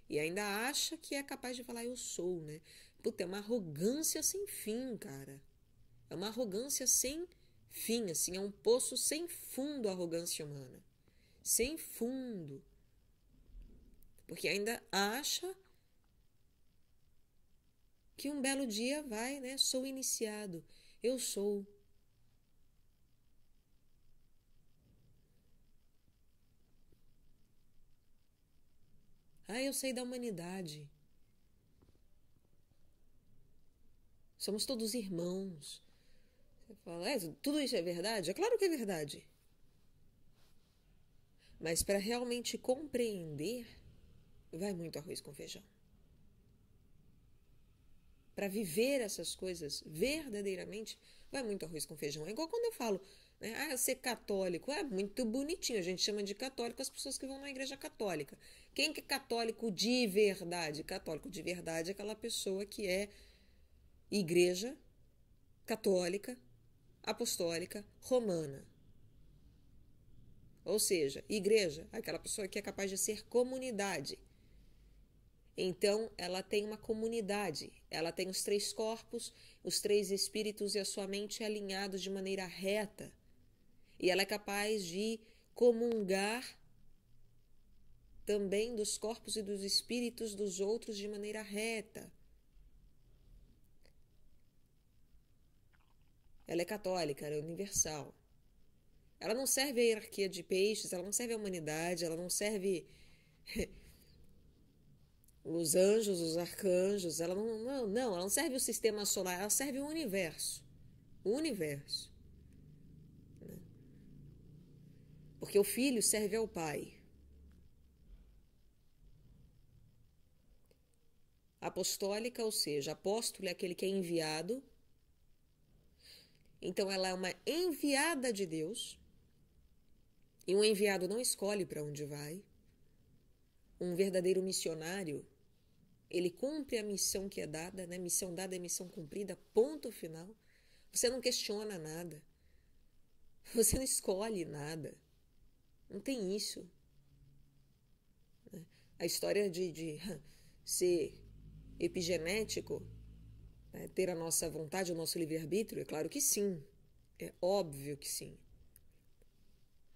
E ainda acha que é capaz de falar eu sou, né? Puta, é uma arrogância sem fim, cara. É uma arrogância sem fim, assim. É um poço sem fundo a arrogância humana. Sem fundo. Porque ainda acha que um belo dia vai, né? Sou iniciado. Eu sou. Eu sei da humanidade. Somos todos irmãos. Você fala, tudo isso é verdade? É claro que é verdade. Mas para realmente compreender, vai muito arroz com feijão. Para viver essas coisas verdadeiramente, vai muito arroz com feijão. É igual quando eu falo, né, ser católico é muito bonitinho. A gente chama de católico as pessoas que vão na igreja católica. Quem que é católico de verdade? Católico de verdade é aquela pessoa que é igreja católica, apostólica, romana. Ou seja, igreja, aquela pessoa que é capaz de ser comunidade. Então, ela tem uma comunidade, ela tem os 3 corpos, os 3 espíritos e a sua mente alinhados de maneira reta. E ela é capaz de comungar também dos corpos e dos espíritos dos outros de maneira reta. Ela é católica, ela é universal. Ela não serve a hierarquia de peixes, ela não serve a humanidade, ela não serve os anjos, os arcanjos, ela ela não serve o sistema solar, ela serve o universo. O universo. Porque o filho serve ao pai. Apostólica, ou seja, apóstolo é aquele que é enviado. Então ela é uma enviada de Deus. E um enviado não escolhe para onde vai. Um verdadeiro missionário, ele cumpre a missão que é dada, né? Missão dada é missão cumprida, ponto final. Você não questiona nada. Você não escolhe nada. Não tem isso. A história de ser epigenético, né? Ter a nossa vontade, o nosso livre-arbítrio, é claro que sim. É óbvio que sim.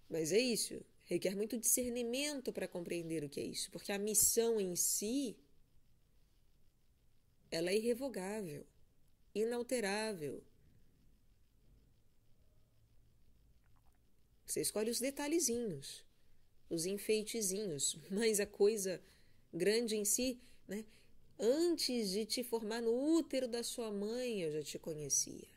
Mas é isso. Requer muito discernimento para compreender o que é isso. Porque a missão em si, ela é irrevogável, inalterável. Você escolhe os detalhezinhos, os enfeitezinhos, mas a coisa grande em si, né? Antes de te formar no útero da sua mãe, eu já te conhecia.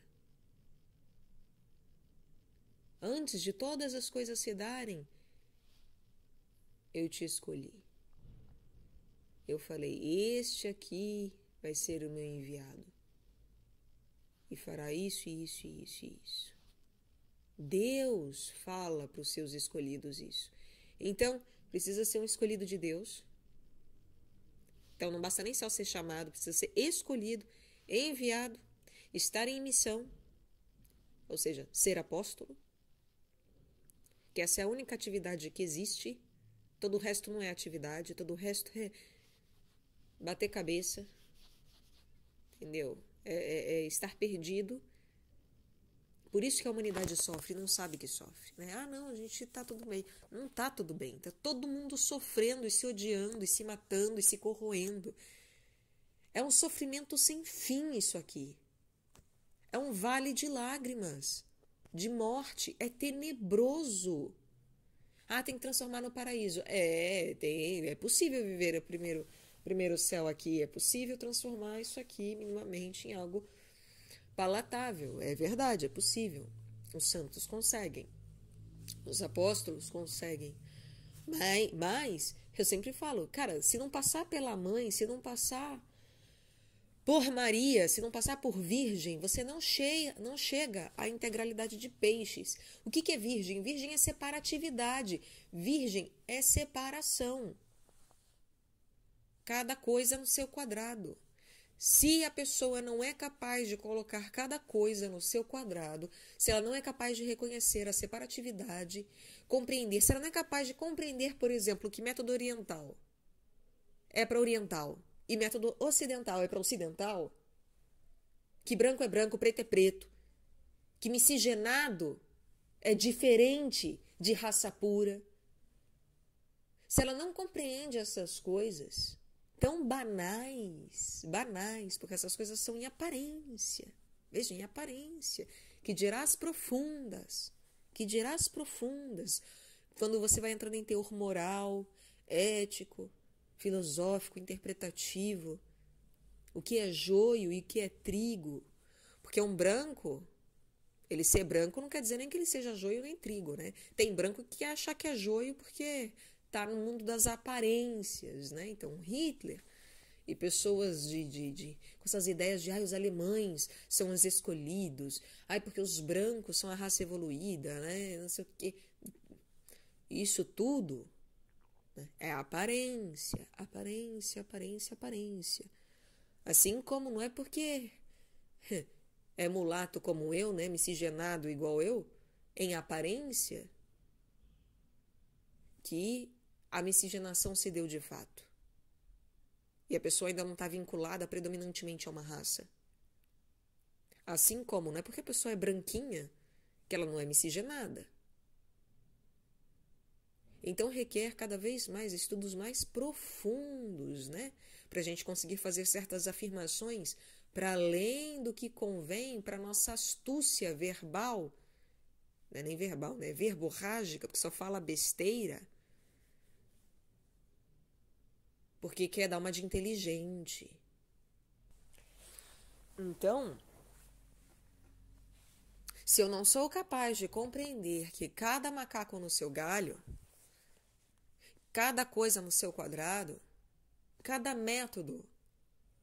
Antes de todas as coisas se darem, eu te escolhi. Eu falei, este aqui vai ser o meu enviado. E fará isso, isso, isso e isso. Deus fala para os seus escolhidos isso. Então, precisa ser um escolhido de Deus. Então, não basta nem só ser chamado, precisa ser escolhido, enviado, estar em missão, ou seja, ser apóstolo, que essa é a única atividade que existe. Todo o resto não é atividade, todo o resto é bater cabeça, entendeu? É estar perdido. Por isso que a humanidade sofre, não sabe que sofre, né? Não, a gente tá tudo bem. Não tá tudo bem, tá todo mundo sofrendo e se odiando e se matando e se corroendo. É um sofrimento sem fim isso aqui. É um vale de lágrimas, de morte, é tenebroso. Tem que transformar no paraíso. É possível viver o primeiro céu aqui, é possível transformar isso aqui minimamente em algo palatável. É verdade, é possível. Os santos conseguem. Os apóstolos conseguem. Mas eu sempre falo, cara, se não passar pela mãe, se não passar por Maria, se não passar por virgem, você não chega à integralidade de peixes. O que é virgem? Virgem é separatividade. Virgem é separação. Cada coisa no seu quadrado. Se a pessoa não é capaz de colocar cada coisa no seu quadrado, se ela não é capaz de reconhecer a separatividade, compreender, se ela não é capaz de compreender, por exemplo, que método oriental é para oriental e método ocidental é para ocidental, que branco é branco, preto é preto, que miscigenado é diferente de raça pura. Se ela não compreende essas coisas tão banais, porque essas coisas são em aparência, veja, em aparência, que dirás profundas, quando você vai entrando em teor moral, ético, filosófico, interpretativo, o que é joio e o que é trigo, porque um branco, ele ser branco não quer dizer nem que ele seja joio nem trigo, né? Tem branco que acha que é joio porque está no mundo das aparências, né? Então, Hitler e pessoas com essas ideias de os alemães são os escolhidos, porque os brancos são a raça evoluída, né? Não sei o quê. Isso tudo, né, é aparência. Assim como não é porque é mulato como eu, né? Miscigenado igual eu, em aparência, que a miscigenação se deu de fato. E a pessoa ainda não está vinculada predominantemente a uma raça. Assim como, não é porque a pessoa é branquinha que ela não é miscigenada. Então requer cada vez mais estudos mais profundos, né? Para a gente conseguir fazer certas afirmações para além do que convém para a nossa astúcia verbal. Não é nem verbal, né? Verborrágica, porque só fala besteira. Porque quer dar uma de inteligente. Então, se eu não sou capaz de compreender que cada macaco no seu galho, cada coisa no seu quadrado, cada método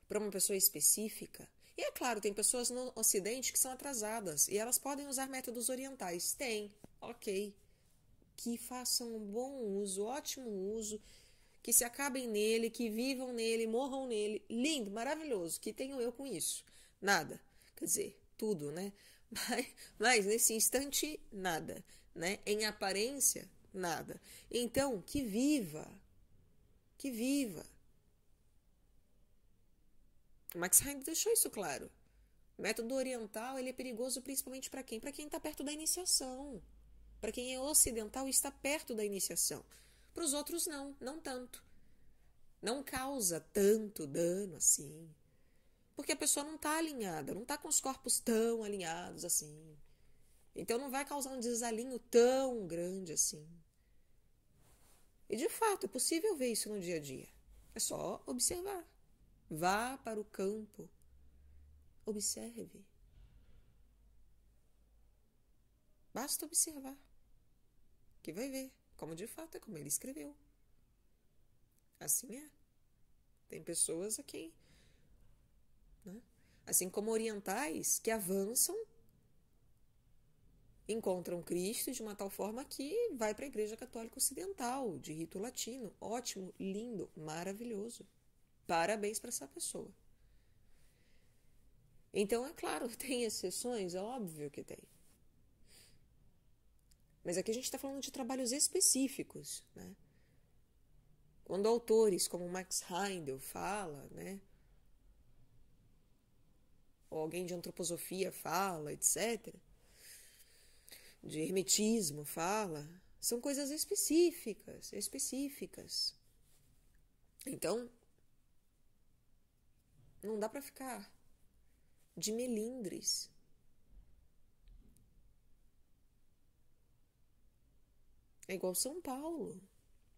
para uma pessoa específica, e é claro, tem pessoas no Ocidente que são atrasadas e elas podem usar métodos orientais. Tem, ok. Que façam um bom uso, ótimo uso, que se acabem nele, que vivam nele, morram nele. Lindo, maravilhoso. Que tenho eu com isso? Nada. Quer dizer, tudo, né? Mas nesse instante, nada. Né? Em aparência, nada. Então, que viva. Que viva. Max Heine deixou isso claro. O método oriental ele é perigoso principalmente para quem? Para quem está perto da iniciação. Para quem é ocidental e está perto da iniciação. Para os outros não tanto. Não causa tanto dano assim. Porque a pessoa não está alinhada, não está com os corpos tão alinhados assim. Então não vai causar um desalinho tão grande assim. E de fato é possível ver isso no dia a dia. É só observar. Vá para o campo. Observe. Basta observar. Que vai ver como de fato é como ele escreveu. Assim é. Tem pessoas aqui, né? Assim como orientais que avançam, encontram Cristo de uma tal forma que vai para a Igreja Católica Ocidental, de rito latino. Ótimo, lindo, maravilhoso. Parabéns para essa pessoa. Então, é claro, tem exceções, é óbvio que tem. Mas aqui a gente está falando de trabalhos específicos, né? Quando autores como Max Heindel fala, né? Ou alguém de antroposofia fala, etc., de hermetismo fala, são coisas específicas. Então, não dá para ficar de melindres. É igual São Paulo.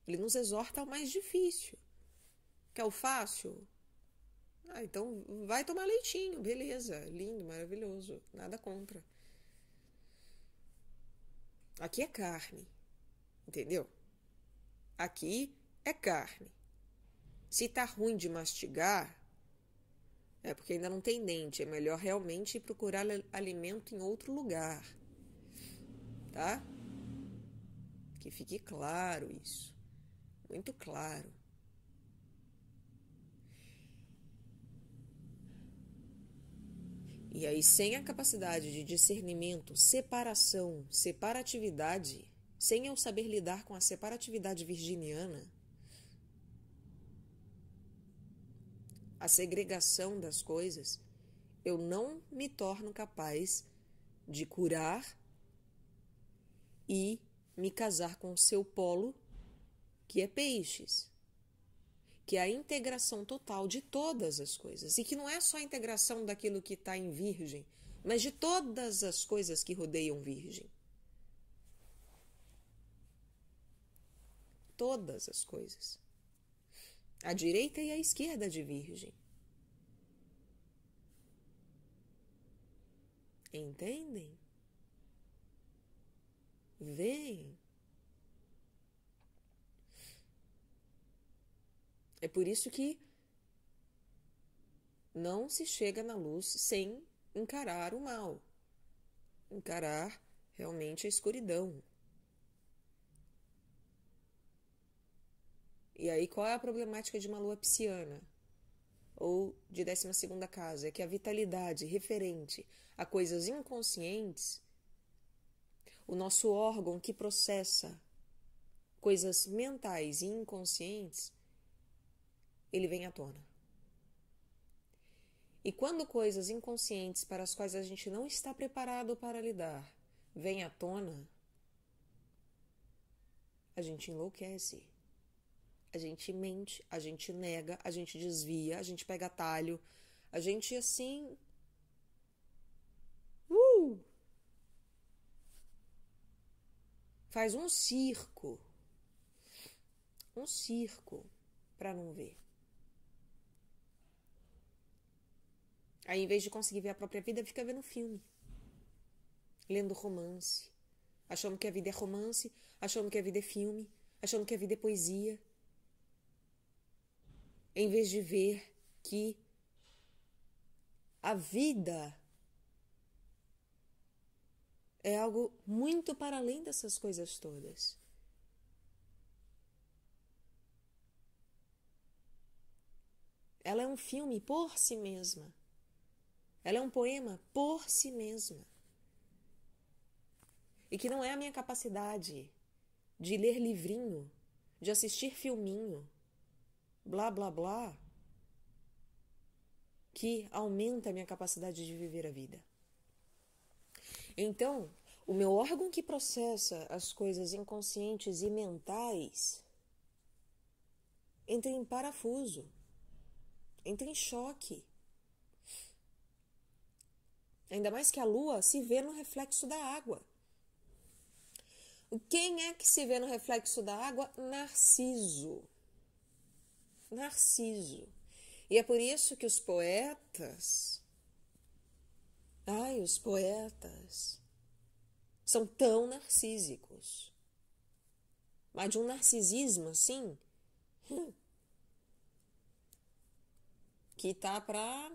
Ele nos exorta ao mais difícil. Quer o fácil? Então vai tomar leitinho, beleza, lindo, maravilhoso, nada contra. Aqui é carne, entendeu? Aqui é carne. Se tá ruim de mastigar, é porque ainda não tem dente. É melhor realmente procurar alimento em outro lugar, tá? Que fique claro isso. Muito claro. E aí, sem a capacidade de discernimento, separação, separatividade, sem eu saber lidar com a separatividade virginiana, a segregação das coisas, eu não me torno capaz de curar e me casar com o seu polo, que é peixes, que é a integração total de todas as coisas, e que não é só a integração daquilo que está em virgem, mas de todas as coisas que rodeiam virgem. Todas as coisas. A direita e a esquerda de virgem. Entendem? Veem? É por isso que não se chega na luz sem encarar o mal. Encarar realmente a escuridão. E aí, qual é a problemática de uma lua pisciana? Ou de 12ª casa? É que a vitalidade referente a coisas inconscientes, o nosso órgão que processa coisas mentais e inconscientes, ele vem à tona. E quando coisas inconscientes para as quais a gente não está preparado para lidar vêm à tona, a gente enlouquece. A gente mente, a gente nega, a gente desvia, a gente pega atalho, a gente assim... faz um circo para não ver. Aí, em vez de conseguir ver a própria vida, fica vendo filme, lendo romance, achando que a vida é romance, achando que a vida é filme, achando que a vida é poesia, em vez de ver que a vida é algo muito para além dessas coisas todas. Ela é um filme por si mesma. Ela é um poema por si mesma. E que não é a minha capacidade de ler livrinho, de assistir filminho, blá, blá, blá, que aumenta a minha capacidade de viver a vida. Então, o meu órgão que processa as coisas inconscientes e mentais entra em parafuso, entra em choque. Ainda mais que a lua se vê no reflexo da água. Quem é que se vê no reflexo da água? Narciso. Narciso. E é por isso que os poetas... os poetas são tão narcísicos. Mas de um narcisismo assim... que tá para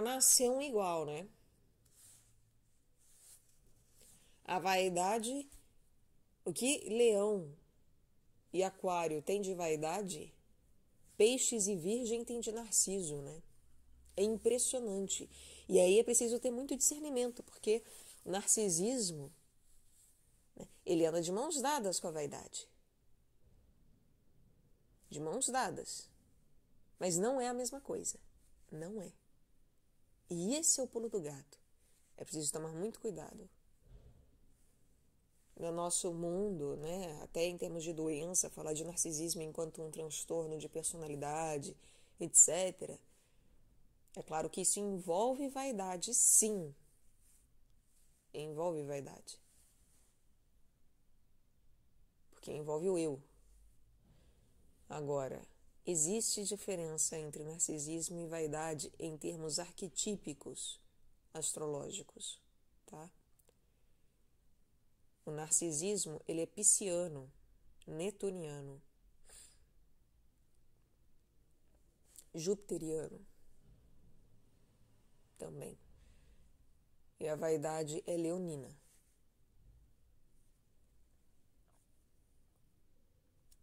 nascer um igual, né? A vaidade, o que Leão e Aquário têm de vaidade, Peixes e Virgem têm de Narciso, né? É impressionante. E aí é preciso ter muito discernimento, porque o narcisismo, né, ele anda de mãos dadas com a vaidade. De mãos dadas. Mas não é a mesma coisa. Não é. E esse é o pulo do gato. É preciso tomar muito cuidado. No nosso mundo, né, até em termos de doença, falar de narcisismo enquanto um transtorno de personalidade, etc. É claro que isso envolve vaidade, sim. Envolve vaidade. Porque envolve o eu. Agora, existe diferença entre narcisismo e vaidade em termos arquetípicos astrológicos, tá? O narcisismo, ele é pisciano, netuniano, jupiteriano também. E a vaidade é leonina.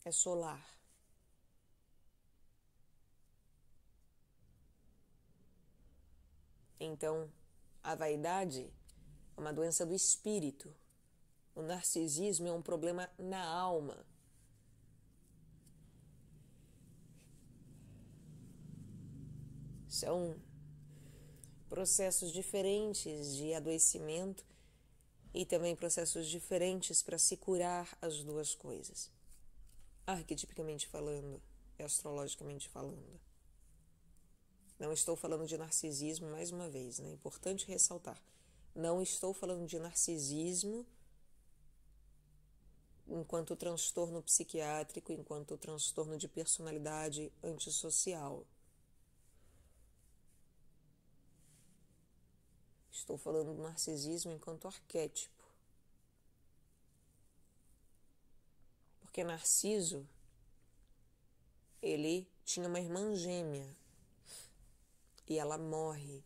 É solar. Então, a vaidade é uma doença do espírito. O narcisismo é um problema na alma. São processos diferentes de adoecimento e também processos diferentes para se curar as duas coisas, arquetipicamente falando e astrologicamente falando. Não estou falando de narcisismo, mais uma vez, né? É importante ressaltar. Não estou falando de narcisismo enquanto transtorno psiquiátrico, enquanto transtorno de personalidade antissocial. Estou falando do narcisismo enquanto arquétipo. Porque Narciso, ele tinha uma irmã gêmea e ela morre.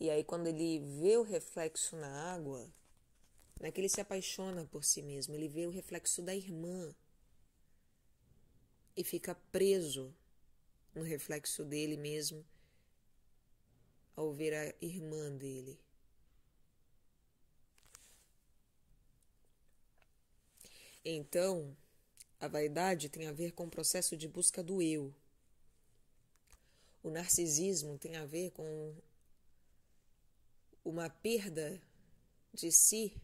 E aí quando ele vê o reflexo na água, não é que ele se apaixona por si mesmo, ele vê o reflexo da irmã e fica preso no reflexo dele mesmo ao ver a irmã dele. Então, a vaidade tem a ver com o processo de busca do eu. O narcisismo tem a ver com uma perda de si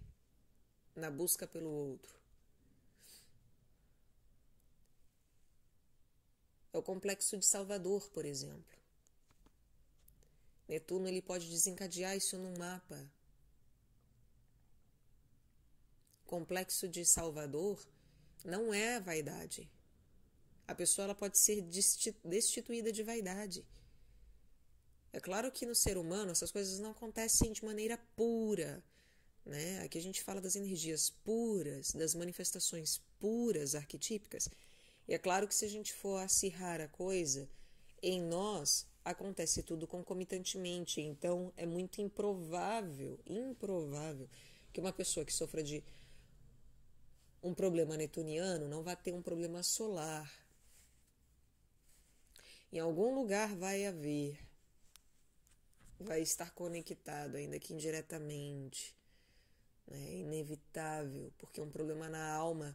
na busca pelo outro. É o complexo de Salvador, por exemplo. Netuno ele pode desencadear isso num mapa. O complexo de Salvador não é a vaidade. A pessoa ela pode ser destituída de vaidade. É claro que no ser humano essas coisas não acontecem de maneira pura, né? Aqui a gente fala das energias puras, das manifestações puras arquetípicas. E é claro que se a gente for acirrar a coisa, em nós acontece tudo concomitantemente. Então é muito improvável que uma pessoa que sofra de um problema netuniano não vá ter um problema solar. Em algum lugar vai haver, vai estar conectado, ainda que indiretamente. É inevitável, porque um problema na alma,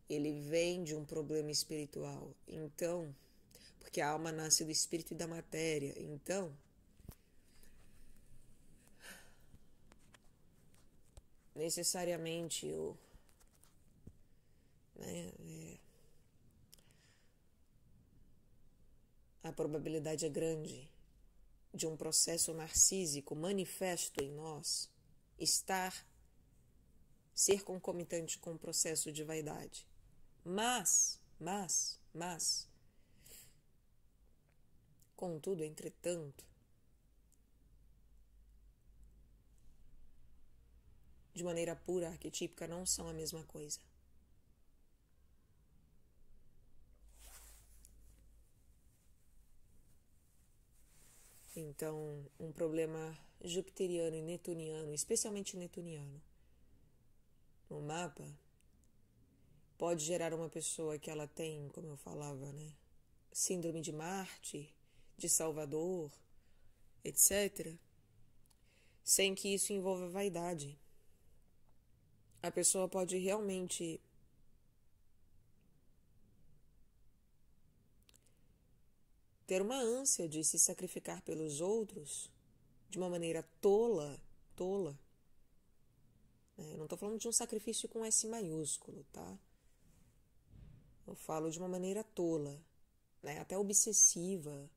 ele vem de um problema espiritual. Então, porque a alma nasce do espírito e da matéria. Então, necessariamente a probabilidade é grande de um processo narcísico manifesto em nós ser concomitante com o processo de vaidade. Mas, contudo, entretanto, de maneira pura arquetípica, não são a mesma coisa. Então, um problema jupiteriano e netuniano, especialmente netuniano, no mapa, pode gerar uma pessoa que ela tem, como eu falava, né, síndrome de Marte, de Salvador, etc., sem que isso envolva vaidade. A pessoa pode realmente ter uma ânsia de se sacrificar pelos outros de uma maneira tola. Eu não estou falando de um sacrifício com S maiúsculo, tá? Eu falo de uma maneira tola, né? Até obsessiva,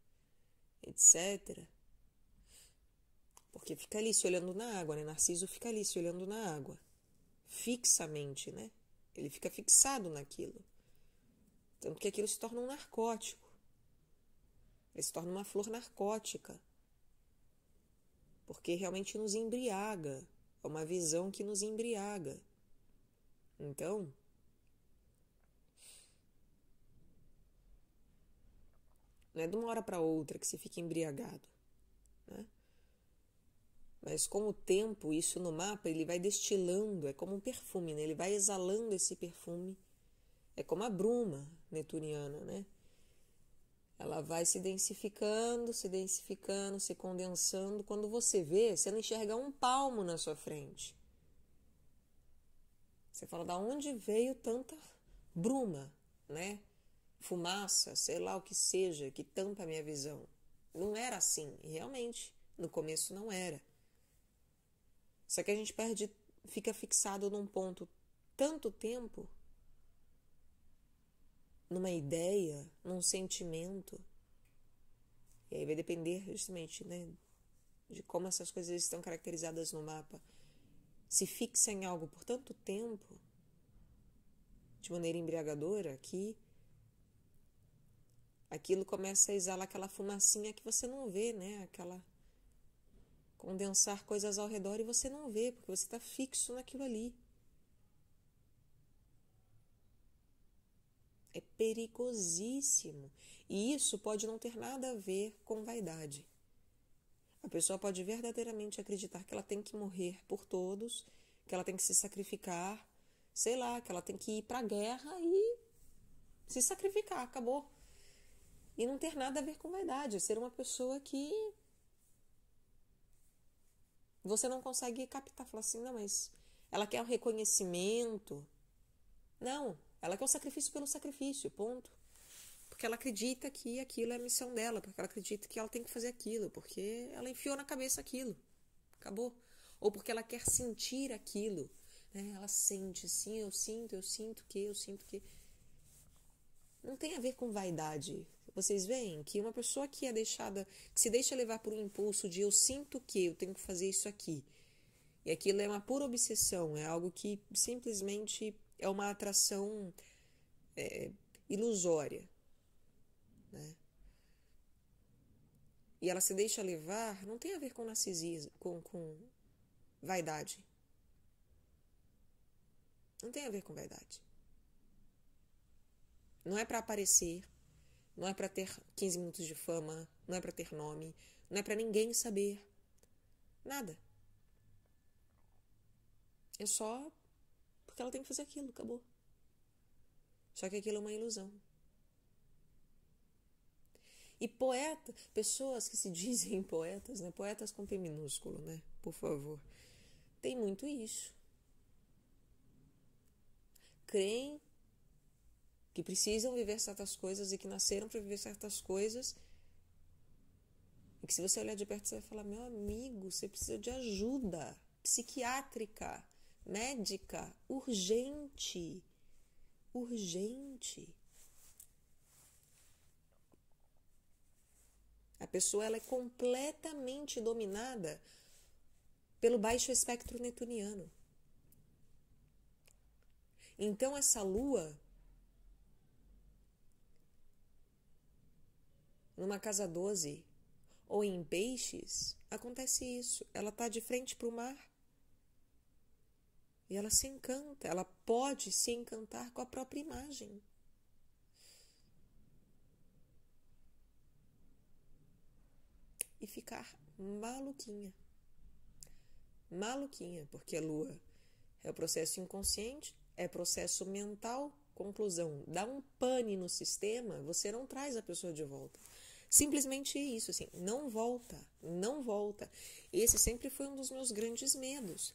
etc. Porque fica ali se olhando na água, né? Narciso fica ali se olhando na água, fixamente, né? Ele fica fixado naquilo. Tanto que aquilo se torna um narcótico. Ele se torna uma flor narcótica. Porque realmente nos embriaga. É uma visão que nos embriaga. Então, não é de uma hora para outra que você fica embriagado, né? Mas com o tempo, isso no mapa, ele vai destilando, é como um perfume, né? Ele vai exalando esse perfume. É como a bruma netuniana, né? Ela vai se densificando, se condensando. Quando você vê, você não enxerga um palmo na sua frente. Você fala, da onde veio tanta bruma, né? Fumaça, sei lá o que seja, que tampa a minha visão. Não era assim, e realmente, no começo não era. Só que a gente fica fixado num ponto tanto tempo, numa ideia, num sentimento, e aí vai depender justamente, né, de como essas coisas estão caracterizadas no mapa. Se fixa em algo por tanto tempo, de maneira embriagadora, que aquilo começa a exalar aquela fumacinha que você não vê, né? Aquela condensar coisas ao redor e você não vê, porque você está fixo naquilo ali. É perigosíssimo. E isso pode não ter nada a ver com vaidade. A pessoa pode verdadeiramente acreditar que ela tem que morrer por todos, que ela tem que se sacrificar, sei lá, que ela tem que ir para a guerra e se sacrificar, acabou. E não ter nada a ver com vaidade, ser uma pessoa que você não consegue captar, falar assim, não, mas ela quer o reconhecimento. Não, ela quer o sacrifício pelo sacrifício, ponto. Porque ela acredita que aquilo é a missão dela, porque ela acredita que ela tem que fazer aquilo, porque ela enfiou na cabeça aquilo, acabou. Ou porque ela quer sentir aquilo, né? Ela sente, sim, eu sinto que. Não tem a ver com vaidade. Vocês veem que uma pessoa que é deixada, que se deixa levar por um impulso de eu sinto que eu tenho que fazer isso aqui, e aquilo é uma pura obsessão, é algo que simplesmente é uma atração ilusória, né? E ela se deixa levar, não tem a ver com narcisismo, com vaidade. Não tem a ver com vaidade. Não é para aparecer, não é para ter 15 minutos de fama, não é para ter nome, não é para ninguém saber. Nada. É só porque ela tem que fazer aquilo, acabou. Só que aquilo é uma ilusão. E pessoas que se dizem poetas, né? Poetas com P minúsculo, né? Por favor. Tem muito isso. Creem que precisam viver certas coisas e que nasceram para viver certas coisas. E que se você olhar de perto, você vai falar, meu amigo, você precisa de ajuda psiquiátrica, médica, urgente. Urgente. A pessoa ela é completamente dominada pelo baixo espectro netuniano. Então essa lua, numa casa 12 ou em peixes, acontece isso. Ela está de frente para o mar e ela se encanta. Ela pode se encantar com a própria imagem. E ficar maluquinha. Maluquinha, porque a lua é o processo inconsciente, é processo mental. Conclusão, dá um pane no sistema, você não traz a pessoa de volta. Simplesmente isso, assim, não volta, não volta. Esse sempre foi um dos meus grandes medos.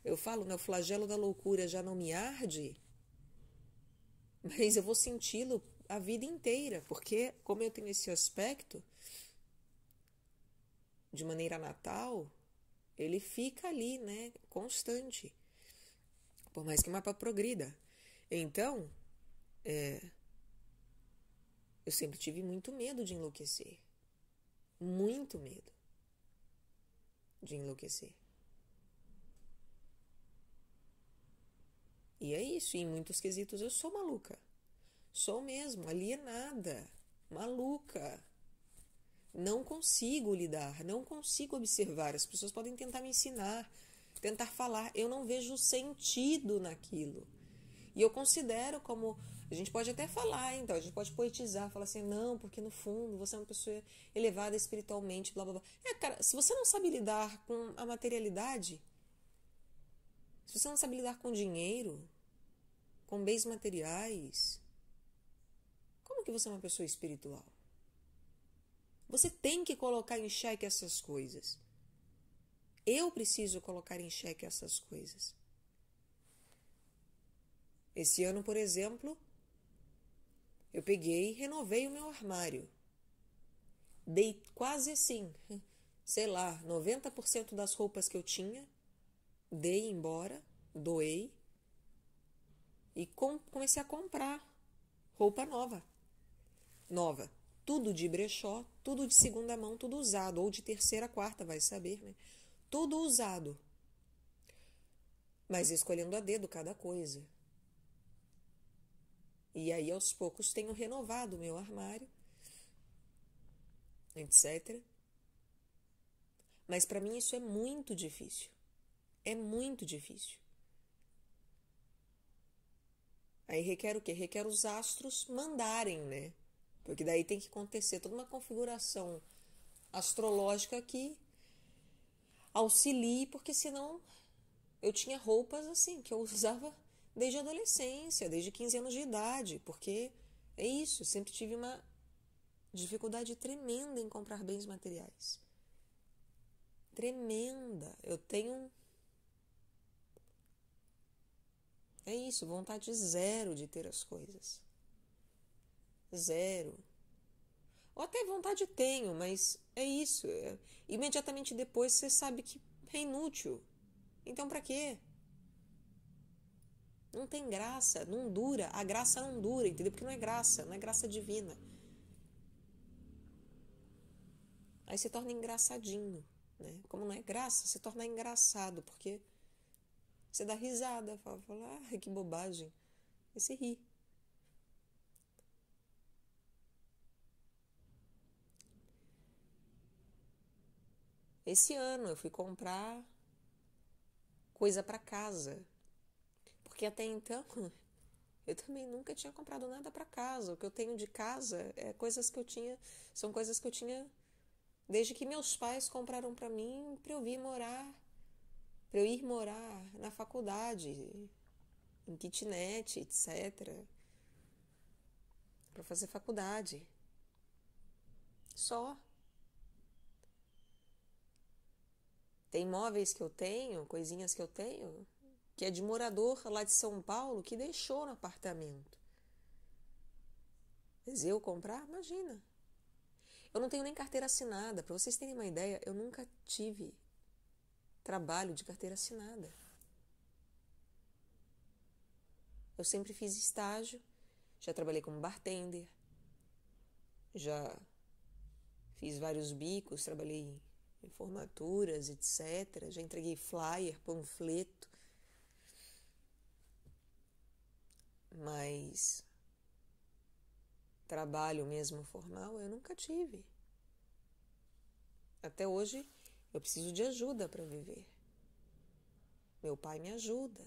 Eu falo, né, o flagelo da loucura já não me arde, mas eu vou senti-lo a vida inteira, porque como eu tenho esse aspecto, de maneira natal, ele fica ali, né, constante, por mais que o mapa progrida. Então, eu sempre tive muito medo de enlouquecer. Muito medo de enlouquecer. E é isso, em muitos quesitos eu sou maluca. Sou mesmo, alienada, maluca. Não consigo lidar, não consigo observar. As pessoas podem tentar me ensinar, tentar falar. Eu não vejo sentido naquilo. E eu considero como... A gente pode até falar, então, a gente pode poetizar, falar assim, não, porque no fundo você é uma pessoa elevada espiritualmente, blá, blá, blá. Cara, se você não sabe lidar com a materialidade, se você não sabe lidar com dinheiro, com bens materiais, como que que você é uma pessoa espiritual. Você tem que colocar em xeque essas coisas. Eu preciso colocar em xeque essas coisas. Esse ano, por exemplo, eu peguei e renovei o meu armário. Dei quase assim, sei lá, 90% das roupas que eu tinha, dei embora, doei e comecei a comprar roupa nova. Nova. Tudo de brechó, tudo de segunda mão, tudo usado. Ou de terceira, quarta, vai saber, né? Tudo usado. Mas escolhendo a dedo cada coisa. E aí, aos poucos, tenho renovado o meu armário, etc. Mas para mim isso é muito difícil. É muito difícil. Aí requer o quê? Requer os astros mandarem, né? Porque daí tem que acontecer toda uma configuração astrológica que auxilie, porque senão eu tinha roupas assim que eu usava desde a adolescência, desde 15 anos de idade, porque é isso, eu sempre tive uma dificuldade tremenda em comprar bens materiais. Tremenda. Eu tenho... É isso, vontade zero de ter as coisas. Zero. Ou até vontade tenho, mas é isso. Imediatamente depois você sabe que é inútil. Então pra quê? Não tem graça, não dura. A graça não dura, entendeu? Porque não é graça divina. Aí se torna engraçadinho, né? Como não é graça, se torna engraçado, porque você dá risada, fala, que bobagem. E se ri. Esse ano eu fui comprar coisa para casa, porque até então eu também nunca tinha comprado nada para casa. O que eu tenho de casa é coisas que eu tinha, são coisas que eu tinha desde que meus pais compraram para mim para eu ir morar na faculdade, em kitnet, etc. Para fazer faculdade. Só. Tem móveis que eu tenho, coisinhas que eu tenho, que é de morador lá de São Paulo que deixou no apartamento. Mas eu comprar? Imagina. Eu não tenho nem carteira assinada. Para vocês terem uma ideia, eu nunca tive trabalho de carteira assinada. Eu sempre fiz estágio, já trabalhei como bartender, já fiz vários bicos, trabalhei em formaturas, etc. Já entreguei flyer, panfleto. Mas trabalho mesmo formal eu nunca tive. Até hoje eu preciso de ajuda para viver. Meu pai me ajuda.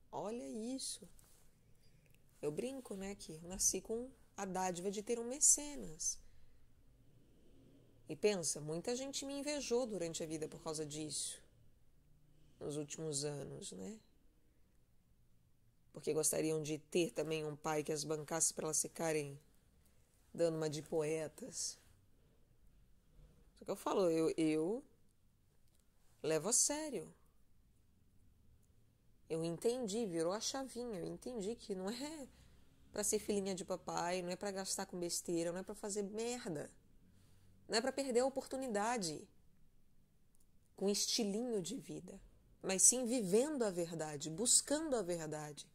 Olha isso. Eu brinco, né, que eu nasci com a dádiva de ter um mecenas. E pensa, muita gente me invejou durante a vida por causa disso. Nos últimos anos, né? Porque gostariam de ter também um pai que as bancasse para elas ficarem dando uma de poetas. Só que eu falo, eu levo a sério. Eu entendi, virou a chavinha. Eu entendi que não é para ser filhinha de papai, não é para gastar com besteira, não é para fazer merda. Não é para perder a oportunidade com estilinho de vida, mas sim vivendo a verdade, buscando a verdade.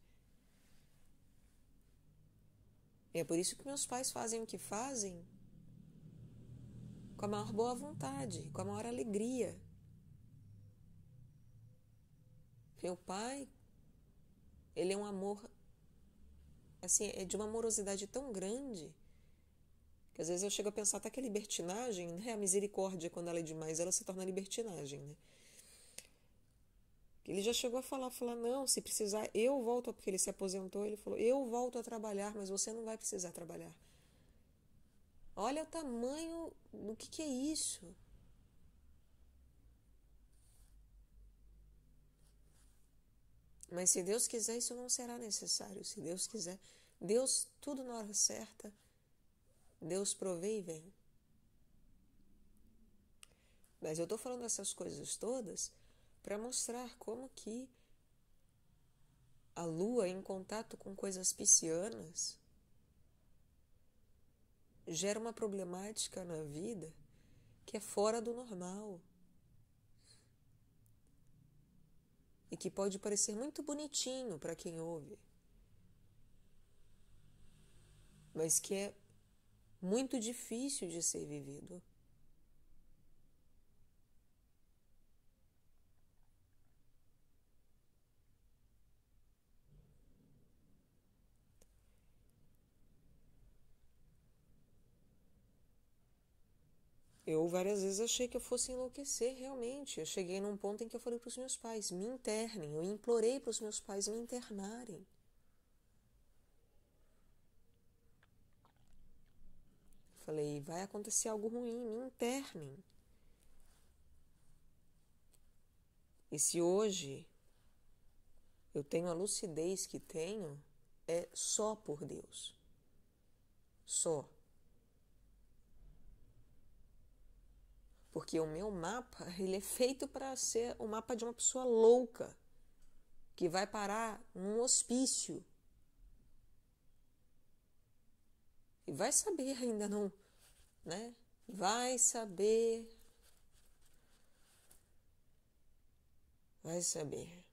E é por isso que meus pais fazem o que fazem com a maior boa vontade, com a maior alegria. Meu pai, ele é um amor, assim, é de uma amorosidade tão grande que às vezes eu chego a pensar até que a libertinagem, né? A misericórdia, quando ela é demais, ela se torna libertinagem, né? Ele já chegou a falar, não, se precisar, eu volto, porque ele se aposentou, ele falou, eu volto a trabalhar, mas você não vai precisar trabalhar. Olha o tamanho do que é isso. Mas se Deus quiser, isso não será necessário. Se Deus quiser, Deus, tudo na hora certa, Deus provê e vem. Mas eu estou falando essas coisas todas para mostrar como que a Lua em contato com coisas piscianas gera uma problemática na vida que é fora do normal. E que pode parecer muito bonitinho para quem ouve, mas que é muito difícil de ser vivido. Eu várias vezes achei que eu fosse enlouquecer, realmente. Eu cheguei num ponto em que eu falei para os meus pais, me internem. Eu implorei para os meus pais me internarem. Falei, vai acontecer algo ruim, me internem. E se hoje eu tenho a lucidez que tenho, é só por Deus. Só. Porque o meu mapa, ele é feito para ser o mapa de uma pessoa louca, que vai parar num hospício. E vai saber, ainda não, né? Vai saber. Vai saber.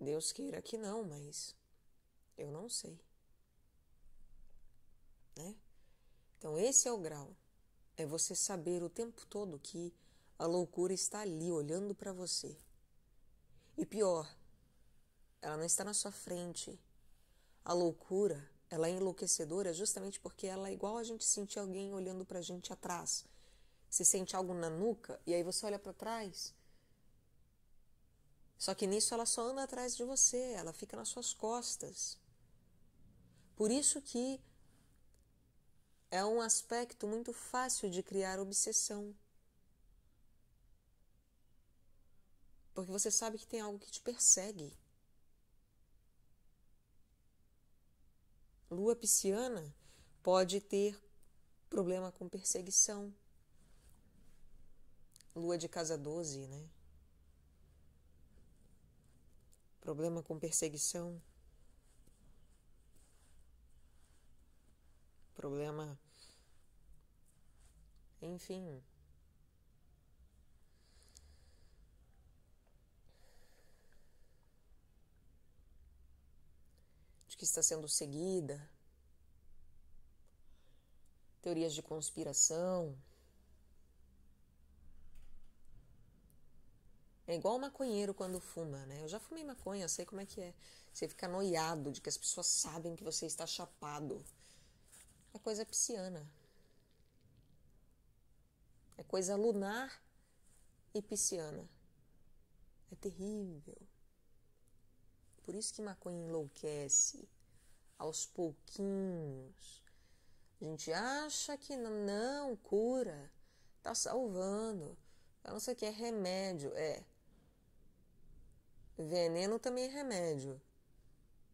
Deus queira que não, mas eu não sei. Né? Então esse é o grau. É você saber o tempo todo que a loucura está ali, olhando para você. E pior, ela não está na sua frente. A loucura, ela é enlouquecedora justamente porque ela é igual a gente sentir alguém olhando pra gente atrás. Você sente algo na nuca e aí você olha para trás. Só que nisso ela só anda atrás de você, ela fica nas suas costas. Por isso que é um aspecto muito fácil de criar obsessão. Porque você sabe que tem algo que te persegue. Lua pisciana pode ter problema com perseguição. Lua de casa 12, né? Problema com perseguição. Problema... Enfim... de que está sendo seguida, teorias de conspiração. É igual maconheiro quando fuma, né? Eu já fumei maconha, eu sei como é que é. Você fica noiado de que as pessoas sabem que você está chapado. É coisa pisciana. É coisa lunar e pisciana. É terrível. Por isso que maconha enlouquece aos pouquinhos. A gente acha que não cura, tá salvando. Eu não sei o que é remédio. Veneno também é remédio.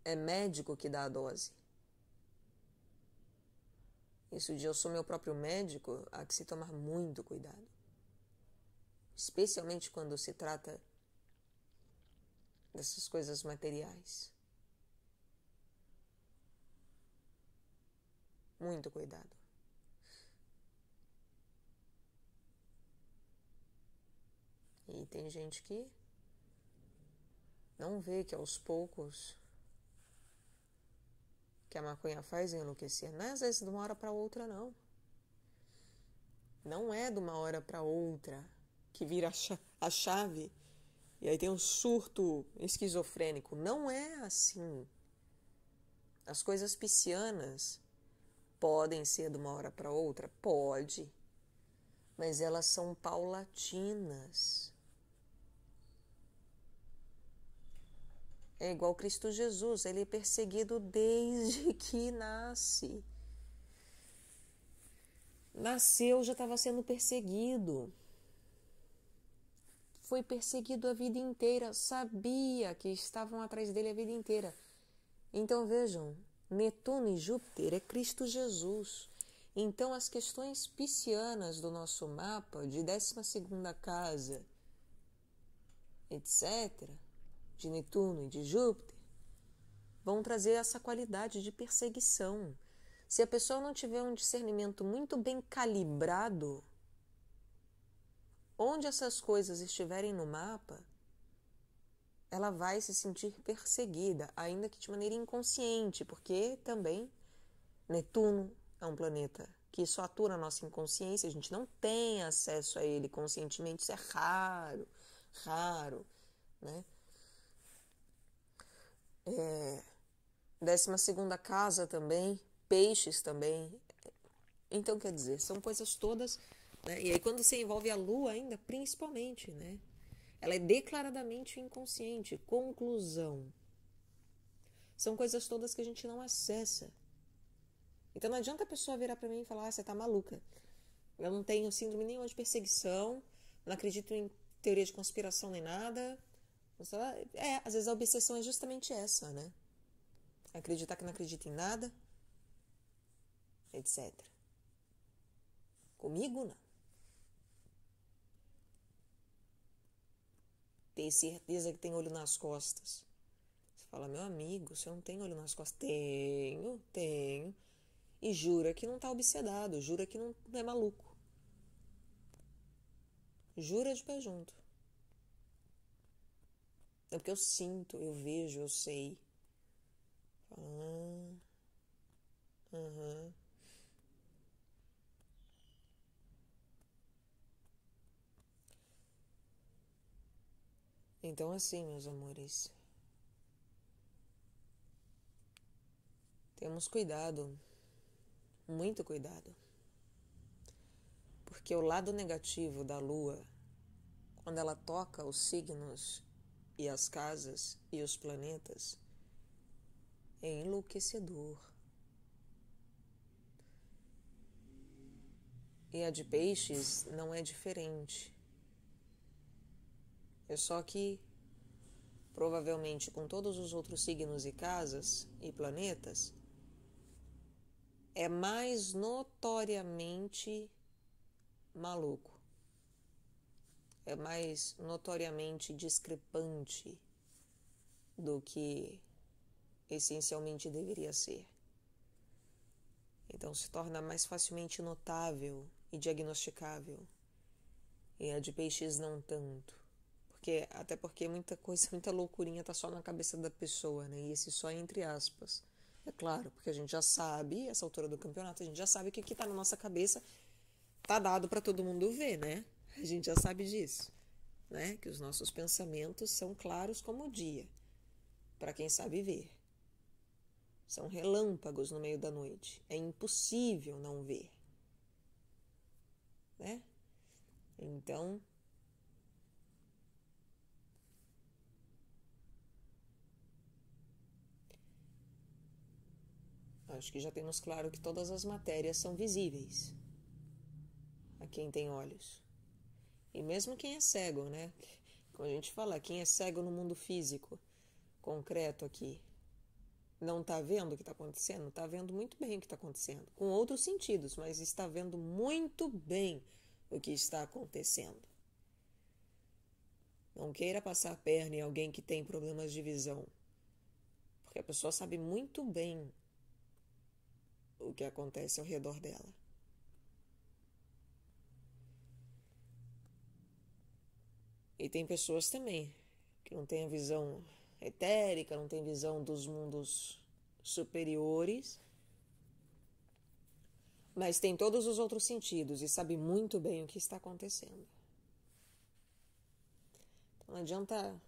É médico que dá a dose. Isso de eu sou meu próprio médico, há que se tomar muito cuidado. Especialmente quando se trata dessas coisas materiais. Muito cuidado. E tem gente que não vê que aos poucos que a maconha faz enlouquecer. Não é às vezes de uma hora para outra, não. Não é de uma hora para outra que vira a chave e aí tem um surto esquizofrênico. Não é assim. As coisas piscianas podem ser de uma hora para outra? Pode. Mas elas são paulatinas. É igual Cristo Jesus, ele é perseguido desde que nasce. Nasceu, já estava sendo perseguido. Foi perseguido a vida inteira, sabia que estavam atrás dele a vida inteira. Então vejam, Netuno e Júpiter é Cristo Jesus. Então, as questões piscianas do nosso mapa, de 12ª casa, etc., de Netuno e de Júpiter, vão trazer essa qualidade de perseguição. Se a pessoa não tiver um discernimento muito bem calibrado, onde essas coisas estiverem no mapa, ela vai se sentir perseguida, ainda que de maneira inconsciente, porque também Netuno é um planeta que só atua na nossa inconsciência, a gente não tem acesso a ele conscientemente, isso é raro, né? 12ª casa também, peixes também. Então, quer dizer, são coisas todas, né? E aí quando você envolve a lua ainda, principalmente, né? Ela é declaradamente inconsciente. Conclusão. São coisas todas que a gente não acessa. Então não adianta a pessoa virar pra mim e falar, você tá maluca. Eu não tenho síndrome nenhuma de perseguição, não acredito em teoria de conspiração nem nada. Às vezes a obsessão é justamente essa, né? Acreditar que não acredita em nada, etc. Comigo, não. Ter certeza que tem olho nas costas. Você fala, meu amigo, você não tem olho nas costas? Tenho. E jura que não tá obsedado, jura que não é maluco. Jura de pé junto. É porque eu sinto, eu vejo, eu sei. Aham. Então assim, meus amores, temos cuidado, muito cuidado. Porque o lado negativo da Lua, quando ela toca os signos e as casas e os planetas, é enlouquecedor. E a de peixes não é diferente. É só que, provavelmente, com todos os outros signos e casas e planetas, é mais notoriamente maluco. É mais notoriamente discrepante do que essencialmente deveria ser. Então se torna mais facilmente notável e diagnosticável. E a de peixes não tanto. Até porque muita coisa, muita loucurinha tá só na cabeça da pessoa, né? E esse só é entre aspas. É claro, porque a gente já sabe, essa altura do campeonato, a gente já sabe que o que tá na nossa cabeça tá dado para todo mundo ver, né? A gente já sabe disso, né? Que os nossos pensamentos são claros como o dia, para quem sabe ver. São relâmpagos no meio da noite. É impossível não ver, né? Então, acho que já temos claro que todas as matérias são visíveis a quem tem olhos. E mesmo quem é cego, né? Como a gente fala, quem é cego no mundo físico, concreto aqui, não está vendo o que está acontecendo? Está vendo muito bem o que está acontecendo. Com outros sentidos, mas está vendo muito bem o que está acontecendo. Não queira passar a perna em alguém que tem problemas de visão, porque a pessoa sabe muito bem o que acontece ao redor dela. E tem pessoas também que não têm a visão etérica, não têm visão dos mundos superiores, mas tem todos os outros sentidos e sabe muito bem o que está acontecendo. Então não adianta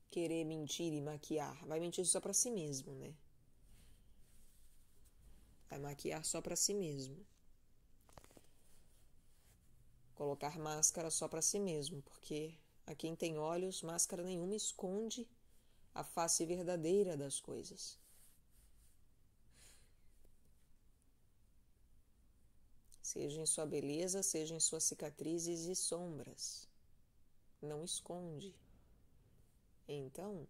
querer mentir e maquiar. Vai mentir só para si mesmo, né? Vai maquiar só para si mesmo. Colocar máscara só para si mesmo, porque a quem tem olhos, máscara nenhuma esconde a face verdadeira das coisas. Seja em sua beleza, seja em suas cicatrizes e sombras. Não esconde. Então,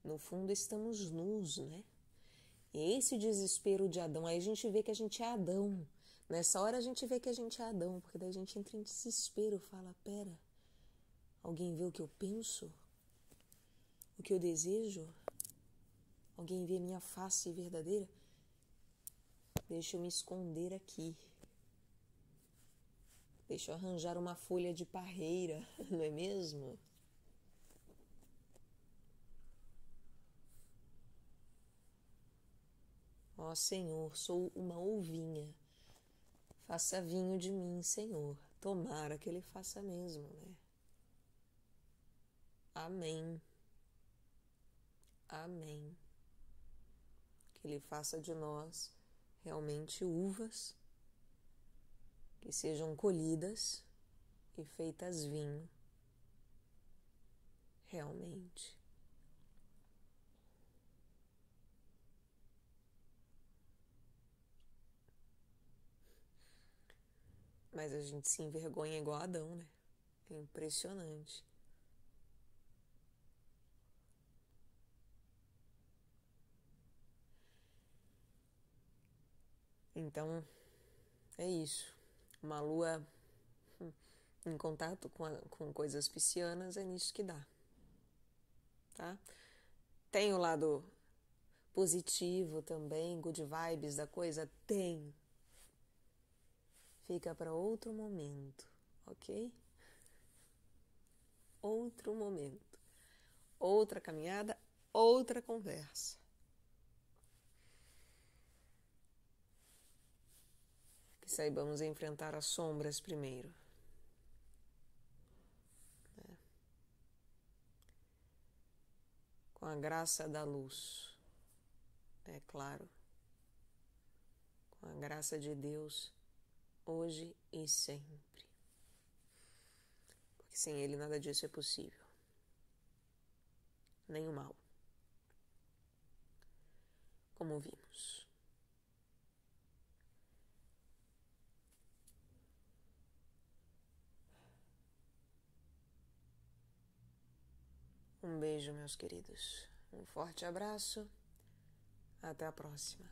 No fundo, estamos nus, né? E esse desespero de Adão, aí a gente vê que a gente é Adão. Nessa hora a gente vê que a gente é Adão, porque daí a gente entra em desespero, fala, pera, alguém vê o que eu penso? O que eu desejo? Alguém vê minha face verdadeira? Deixa eu me esconder aqui. Deixa eu arranjar uma folha de parreira, não é mesmo? Ó Senhor, sou uma uvinha. Faça vinho de mim, Senhor. Tomara que Ele faça mesmo, né? Amém. Amém. Que Ele faça de nós realmente uvas que sejam colhidas e feitas vinho. Realmente. Mas a gente se envergonha igual Adão, né? É impressionante. Então, é isso. Uma lua em contato com coisas piscianas é nisso que dá. Tá? Tem o lado positivo também, good vibes da coisa? Tem. Fica para outro momento, ok? Outro momento. Outra caminhada, outra conversa. Que saibamos enfrentar as sombras primeiro. Com a graça da luz, é claro. Com a graça de Deus, hoje e sempre. Porque sem Ele nada disso é possível. Nem o mal. Como vimos. Um beijo, meus queridos. Um forte abraço. Até a próxima.